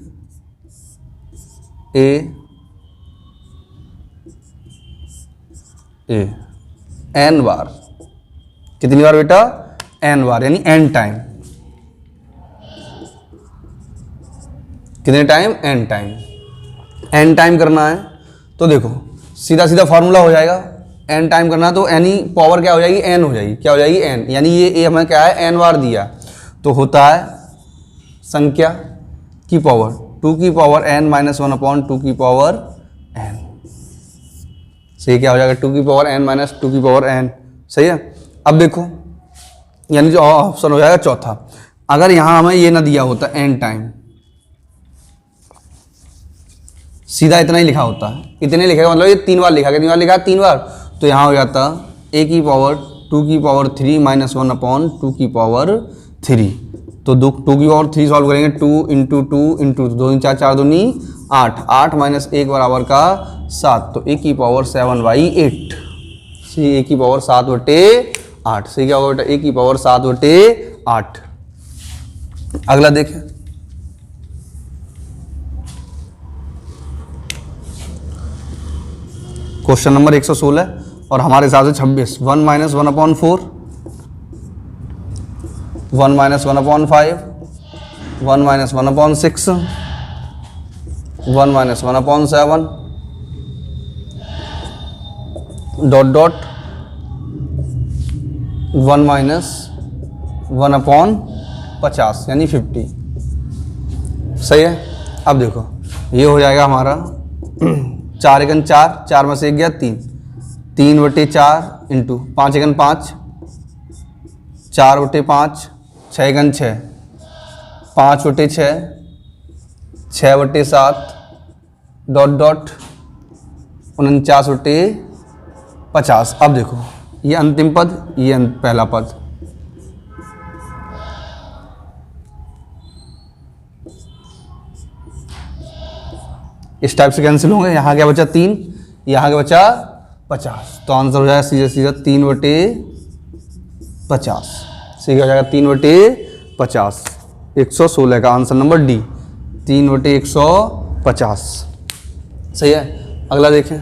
n बार, कितनी बार बेटा n बार, यानी n टाइम, कितने टाइम n टाइम करना है। तो देखो सीधा सीधा फॉर्मूला हो जाएगा, n टाइम करना तो n ही पावर क्या हो जाएगी n हो जाएगी, क्या हो जाएगी n, यानी ये हमें क्या है n बार दिया, तो होता है संख्या की पावर 2 की पावर n माइनस 1/2 की पावर n। सही, क्या हो जाएगा 2 की पावर n माइनस 2 की पावर n। सही है। अब देखो यानी जो ऑप्शन हो जाएगा चौथा, अगर यहां हमें ये ना दिया होता n टाइम, सीधा इतना ही लिखा होता है, इतने लिखेगा मतलब ये 3 बार लिखा, कितनी बार लिखा 3 बार, तो यहाँ हो जाता a की पावर 2 की पावर 3 माइनस 1/2 की पावर 3, तो 2 की पावर 3 सॉल्व करेंगे, 2 इंटू 2 इंटू 2 4 4 दूनी 8, 8 माइनस 1 बराबर का 7, तो a की पावर 7/8। सी, a की पावर 7/8। सही, क्या होगा बेटा a की पावर 7/8। अगला देखें, क्वेश्चन नंबर 116 और हमारे हिसाब से 26, 1 minus 1/4, 1 minus 1/5, 1 minus 1/6, 1 minus 1/7, dot dot 1 - 1/50 यानी 50। सही है। अब देखो ये हो जाएगा हमारा 4 एकन 4, 4 में से 1 गया 3, 3/4 इंटू 5 एकन 5, 4/5, 6 एकन 6, 5/6, 6/7 डॉट डॉट 49/50। अब देखो ये अंतिम पद, ये पहला पद, इस टाइप से कैंसिल होंगे। यहाँ क्या बचा 3, यहाँ क्या बचा 50, तो आंसर हो जाएगा सीधे सीधा 3/50। सीधा हो जाएगा 3/50, 116 का आंसर नंबर डी, 3/150। सही है। अगला देखें।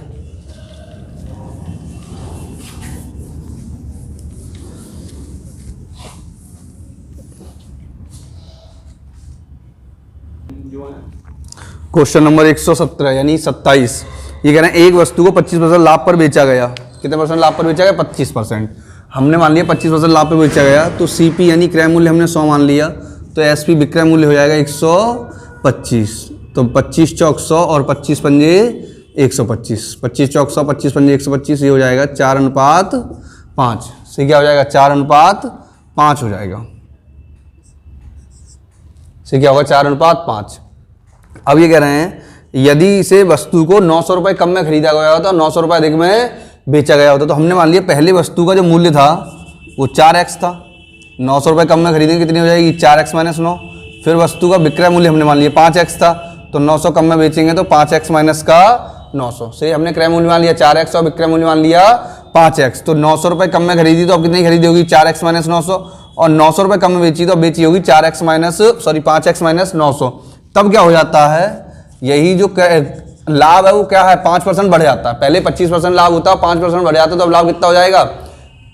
क्वेश्चन नंबर 117 यानी 27। ये कह रहे हैं एक वस्तु को 25% लाभ पर बेचा गया। कितने परसेंट लाभ पर बेचा गया? 25%। हमने मान लिया 25% लाभ पर बेचा गया, तो सीपी यानी क्रय मूल्य हमने 100 मान लिया, तो एसपी विक्रय मूल्य हो जाएगा 125। तो 25 चौक 100 और 25 पंजे 125, 25 चौक 100, 25 पंजे 125, ये हो जाएगा 4:5। सही क्या हो जाएगा? 4:5 हो जाएगा। सही क्या होगा? 4:5। अब ये कह रहे हैं यदि इसे वस्तु को 900 रुपये कम में खरीदा गया होता, 900 रुपये अधिक में बेचा गया होता, तो हमने मान लिया पहले वस्तु का जो मूल्य था वो 4x था, 900 रुपये कम में खरीदेंगे कितनी हो जाएगी? 4x - 9। फिर वस्तु का विक्रय मूल्य हमने मान लिया 5x था, तो 900 कम में बेचेंगे तो 5x - 900। सही, हमने क्रय मूल्य मान लिया 4x और विक्रय मूल्य मान लिया 5x, तो 900 रुपये कम में खरीदी तो अब कितनी खरीदी होगी? 4x - 900, और 900 रुपये कम में बेची तो अब बेची होगी 5x - 900। तब क्या हो जाता है, यही जो लाभ है वो क्या है? 5% बढ़ जाता है। पहले 25% लाभ होता है, 5% बढ़ जाता है, तो अब लाभ कितना हो जाएगा?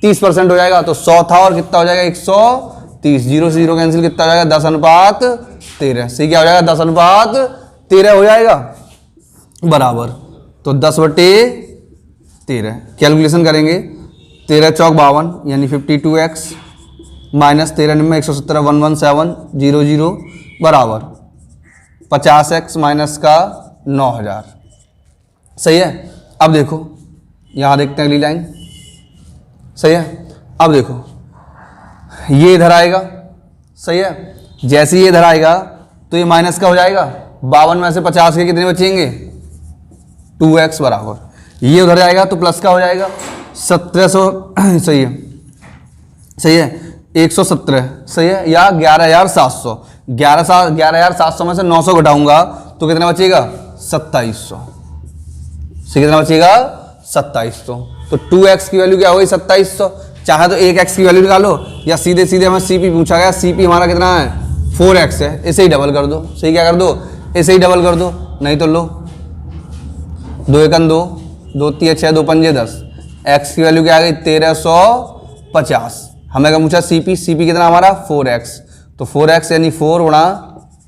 30% हो जाएगा। तो 100 था और कितना हो जाएगा? 130। 0 से 0 कैंसिल, कितना हो जाएगा? 10:13। सही क्या हो जाएगा? 10:13 हो जाएगा बराबर। तो 10/13 कैलकुलेशन करेंगे। 13 चौक 52 यानी 52x माइनस 13 में 117 11700 बराबर 50x माइनस का 9000। सही है। अब देखो यहाँ देखते हैं अगली लाइन। सही है। अब देखो ये इधर आएगा। सही है। जैसे ये इधर आएगा तो ये माइनस का हो जाएगा। 52 में से 50 के कितने बचेंगे? 2x बराबर। ये उधर जाएगा तो प्लस का हो जाएगा 1700। सही है। सही है। 117। सही है। या 11700। 11700 में से 900 घटाऊंगा तो कितना बचेगा? 2700। से कितना बचेगा? 2700। तो 2x की वैल्यू क्या होगी? 2700। चाहे तो 1x की वैल्यू निकालो, या सीधे सीधे हमें सीपी पूछा गया, सीपी हमारा कितना है? 4x है, इसे ही डबल कर दो। सही क्या कर दो? इसे ही डबल कर दो, नहीं तो लो 2 एकन 2, 2 3 6, 2 पंजे 10। x की वैल्यू क्या आ गई? 1350। हमें क्या पूछा? सीपी। सीपी कितना हमारा? 4x। तो 4x यानी 4 गुणा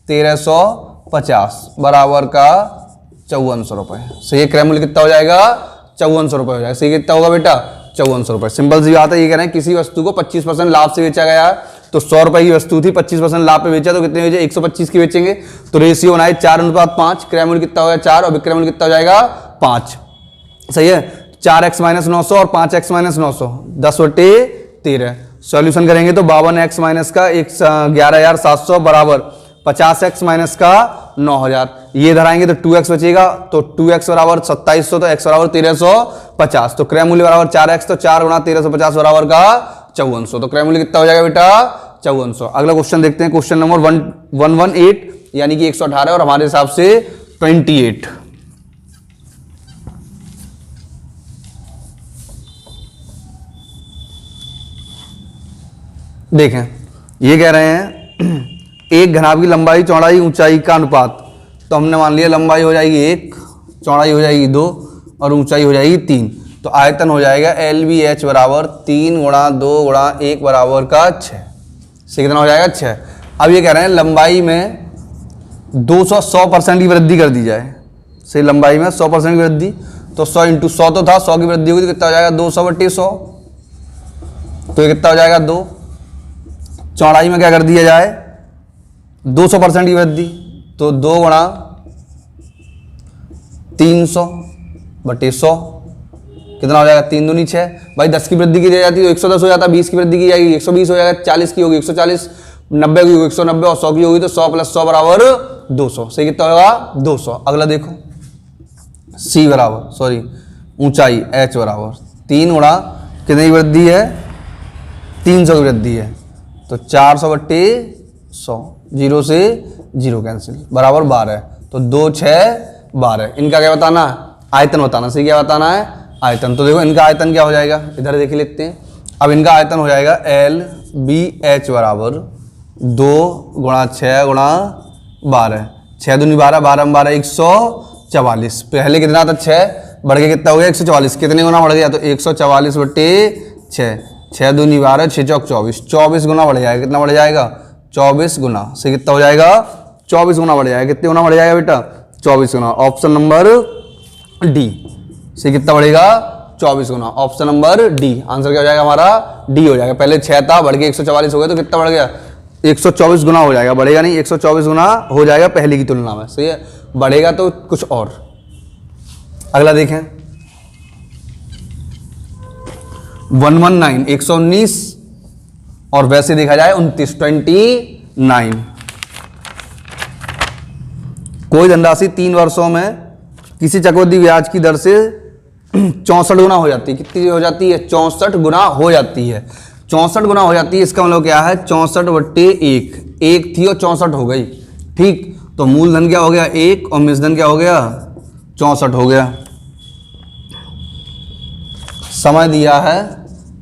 1350 बराबर का 5400 रुपये। सही है। क्रय मूल्य कितना हो जाएगा? 5400 रुपये हो जाएगा। सही कितना होगा बेटा? 5400 रुपये। सिंपल सी बात है। ये कह रहे हैं किसी वस्तु को 25% लाभ से बेचा गया है, तो 100 रुपये की वस्तु थी, 25% लाभ पे बेचा तो कितने बेचे? 125 की बेचेंगे। तो रेशियो बनाए 4:5। क्रय मूल्य कितना हो गया? 4 और विक्रय मूल्य कितना हो जाएगा? 5। सही है। 4x - 900 और 5x - 900 10/13। सॉल्यूशन करेंगे तो 52x माइनस का 11700 बराबर 50x माइनस का 9000। ये इधर आएंगे तो 2x बचेगा, तो 2x बराबर 2700, तो x बराबर 1350। तो क्रय मूल्य बराबर 4x, तो 4 गुणा 1350 बराबर का 5400। तो क्रय मूल्य कितना हो जाएगा बेटा? 5400। अगला क्वेश्चन देखते हैं। क्वेश्चन नंबर 118 यानी कि 118 और हमारे हिसाब से 28। देखें ये कह रहे हैं एक घनाभ की लंबाई चौड़ाई ऊंचाई का अनुपात। तो हमने मान लिया लंबाई हो जाएगी 1, चौड़ाई हो जाएगी 2 और ऊंचाई हो जाएगी 3। तो आयतन हो जाएगा LBH बराबर 3 गुणा 2 गुणा 1 बराबर का 6। से कितना हो जाएगा? 6। अब ये कह रहे हैं लंबाई में 100% की वृद्धि कर दी जाए। से लंबाई में 100% की वृद्धि, तो 100 × 100 तो था, 100 की वृद्धि होगी तो कितना हो जाएगा? 200/100। तो ये कितना हो जाएगा 2। चौड़ाई में क्या कर दिया जाए 200% की वृद्धि, तो 2 गुणा 300/100 कितना हो जाएगा 3 दूनी 6। भाई 10 की वृद्धि की जाती है तो 110 हो जाता है, 20 की वृद्धि की जाएगी 120 हो जाएगा, 40 की होगी 140, 90 की होगी 190 और 100 की होगी तो 100 + 100 बराबर 200। सही कितना होगा 200। अगला देखो सी बराबर सॉरी ऊंचाई h बराबर 3 गुणा कितनी वृद्धि है 300 की वृद्धि है, तो 400/100, 0 से 0 कैंसिल बराबर 12। तो 2 6 12। इनका क्या बताना है आयतन बताना। सही क्या बताना है आयतन। तो देखो इनका आयतन क्या हो जाएगा इधर देख लेते हैं। अब इनका आयतन हो जाएगा LBH बराबर 2 गुणा 6 गुणा 12, 6 दूनी 12, 12 में 12 144। पहले कितना था 6 बढ़ के कितना हो गया 144, कितने गुना बढ़ गया तो 144/6, 6 दूनी 12, 6 चौक 24, 24 गुना बढ़ जाएगा। कितना बढ़ जाएगा 24 गुना। से कितना हो जाएगा 24 गुना बढ़ जाएगा। कितने गुना बढ़ जाएगा बेटा 24 गुना। Option number D. से कितना बढ़ेगा 24 गुना। Option number D. आंसर क्या हो जाएगा हमारा डी हो जाएगा। पहले 6 था बढ़ के 144 हो गया तो कितना बढ़ गया 124 गुना हो जाएगा। बढ़ेगा नहीं 124 गुना हो जाएगा पहले की तुलना में। सही है बढ़ेगा तो कुछ और। अगला देखें 119 119 और वैसे देखा जाए 29 29। कोई धनराशि 3 वर्षों में किसी चक्रवृद्धि ब्याज की दर से 64 गुना हो जाती है। कितनी हो जाती है 64 गुना हो जाती है। 64 गुना हो जाती है इसका मतलब क्या है 64/1। 1 थी और 64 हो गई। ठीक तो मूलधन क्या हो गया 1 और मिश्रधन क्या हो गया 64 हो गया। समय दिया है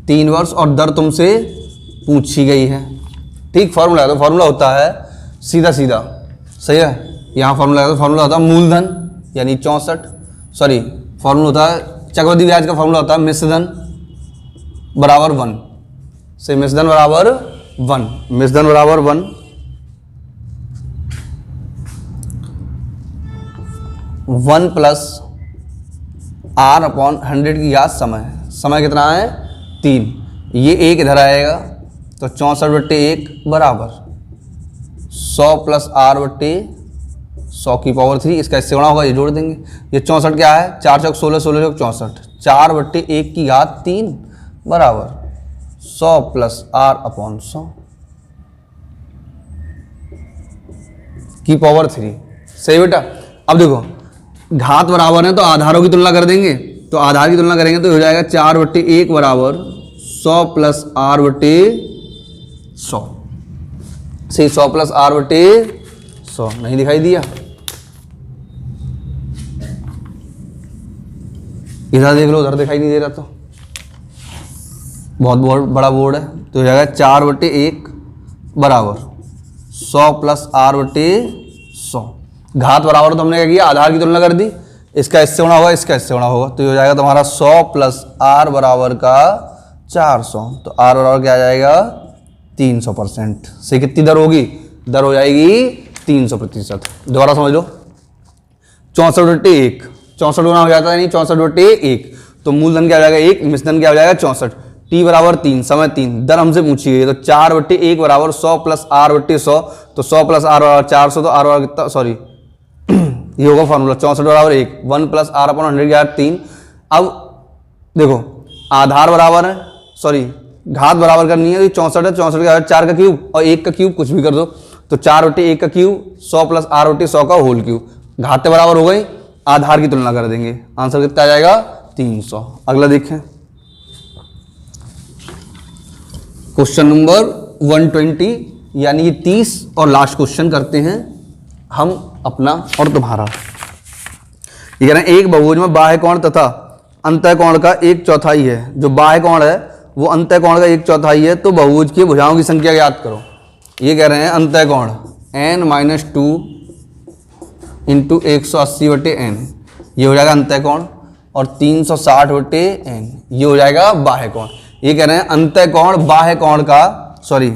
3 वर्ष और दर तुमसे पूछी गई है। ठीक फॉर्मूला तो फॉर्मूला होता है सीधा सीधा। सही है यहाँ फॉर्मूला होता है मूलधन यानी 64 सॉरी फॉर्मूला होता है चक्रवृद्धि ब्याज का फॉर्मूला होता है मिश्रधन बराबर 1। से मिश्रधन बराबर 1 मिश्रधन बराबर 1 1 + R/100 की घात समय। समय कितना है 3। ये 1 इधर आएगा तो 64/1 बराबर 100 + R/100 की पावर 3। इसका इससे गुणा होगा ये जोड़ देंगे। ये 64 क्या है 4 चौक 16 16 चौक 64 4/1 की घात 3 बराबर 100 + R/100 की पावर 3। सही बेटा। अब देखो घात बराबर है तो आधारों की तुलना कर देंगे। तो आधार की तुलना करेंगे तो हो जाएगा 4/1 बराबर 100 + R/100। से 100 + R/100 नहीं दिखाई दिया। इधर देख लो उधर दिखाई नहीं दे रहा तो बहुत बड़ा बोर्ड है। तो हो जाएगा 4/1 बराबर 100 + R/100। घात बराबर तो हमने क्या किया आधार की तुलना कर दी। इसका इससे गुणा होगा इसका इससे गुणा होगा तो ये हो जाएगा तुम्हारा 100 + R बराबर का 400। तो R बराबर क्या आ जाएगा 300%। से कितनी दर होगी दर हो जाएगी 300%। दोबारा समझ लो 64/1 64 गुना हो जाता है नहीं 64/1 तो मूलधन क्या हो जाएगा 1 मिश्रधन क्या हो जाएगा 64। टी बराबर 3 समय 3 दर हमसे पूछी गई तो 4/1 बराबर 100 + R/100 तो 100 + R बराबर 400 तो R बराबर कितना सॉरी ये होगा फॉर्मूला 64 बराबर 1 1 + R/100 की घात 3। अब देखो आधार बराबर है सॉरी घात बराबर करनी है तो 64 है 64 का 4 का क्यूब और 1 का क्यूब कुछ भी कर दो तो 4/1 का क्यूब 100 + R/100 का होल क्यूब। घाते बराबर हो गई आधार की तुलना कर देंगे। आंसर कितना आ जाएगा 300। अगला देखें क्वेश्चन नंबर 120 यानी ये 30 और लास्ट क्वेश्चन करते हैं हम अपना और तुम्हारा। ये कह रहे हैं एक बहुभुज में बाह्य कोण तथा अंतः कोण का 1/4 है। जो बाह्य कोण है वो अंतः कोण का 1/4 है तो बहुभुज की भुजाओं की संख्या ज्ञात करो। ये कह रहे हैं अंतः कोण n-2 × 180/n ये हो जाएगा अंतः कोण और 360/n ये हो जाएगा बाह्य कोण। ये कह रहे हैं अंतः कोण बाह्य कोण का सॉरी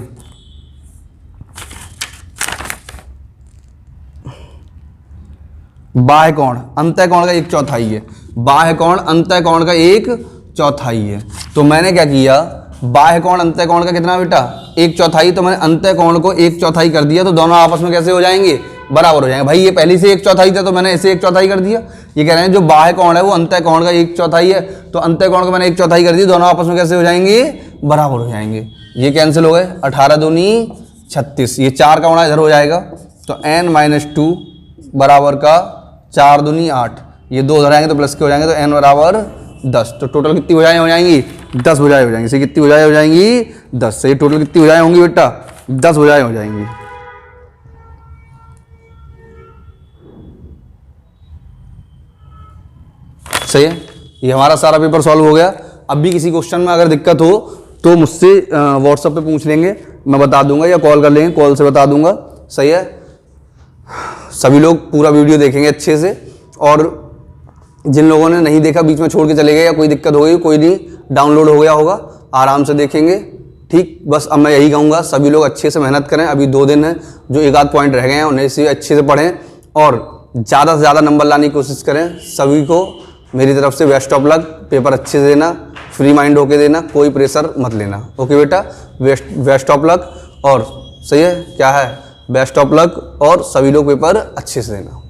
बाह्य कोण अंतः कोण का 1/4 है। बाह्य कोण अंतः कोण का 1/4 है। तो मैंने क्या किया बाह्य कोण अंतः कोण का कितना बेटा 1/4, तो मैंने अंतः कोण को 1/4 कर दिया, तो दोनों आपस में कैसे हो जाएंगे, बराबर हो जाएंगे। भाई ये पहले से 1/4 था तो मैंने इसे 1/4 कर दिया। ये कह रहे हैं जो बाह्य कोण है वो अंतः कोण का 1/4 है, तो अंतः कोण को मैंने 1/4 कर दिया, दोनों आपस में कैसे हो जाएंगे, बराबर हो जाएंगे। ये कैंसिल हो गए, 18 दूनी 36, ये 4 का होना इधर हो जाएगा, तो n-2 बराबर का 4 दूनी 8, ये 2 उधर आएंगे तो प्लस के हो जाएंगे, तो n बराबर 10। तो टोटल कितनी बजाएं हो जाएंगी, 10 बजाएं हो जाएंगी। इसे कितनी बजाएं हो जाएंगी, 10। से टोटल कितनी बजाएं होंगी बेटा, 10 बजाएं हो जाएंगी। सही है, ये हमारा सारा पेपर सॉल्व हो गया। अब भी किसी क्वेश्चन में अगर दिक्कत हो तो मुझसे व्हाट्सएप पे पूछ लेंगे, मैं बता दूंगा, या कॉल कर लेंगे, कॉल से बता दूंगा। सही है, सभी लोग पूरा वीडियो देखेंगे अच्छे से, और जिन लोगों ने नहीं देखा बीच में छोड़ के चले गए या कोई दिक्कत हो गई, कोई नहीं, डाउनलोड हो गया होगा, आराम से देखेंगे। ठीक, बस अब मैं यही कहूँगा, सभी लोग अच्छे से मेहनत करें। अभी 2 दिन है, जो एक आध पॉइंट रह गए हैं उन्हें से अच्छे से पढ़ें और ज़्यादा से ज़्यादा नंबर लाने की कोशिश करें। सभी को मेरी तरफ से बेस्ट ऑफ लक। पेपर अच्छे से देना, फ्री माइंड होके देना, कोई प्रेशर मत लेना। ओके बेटा, बेस्ट ऑफ लक। और सही है, क्या है, बेस्ट ऑफ लक, और सभी लोग पेपर अच्छे से देना।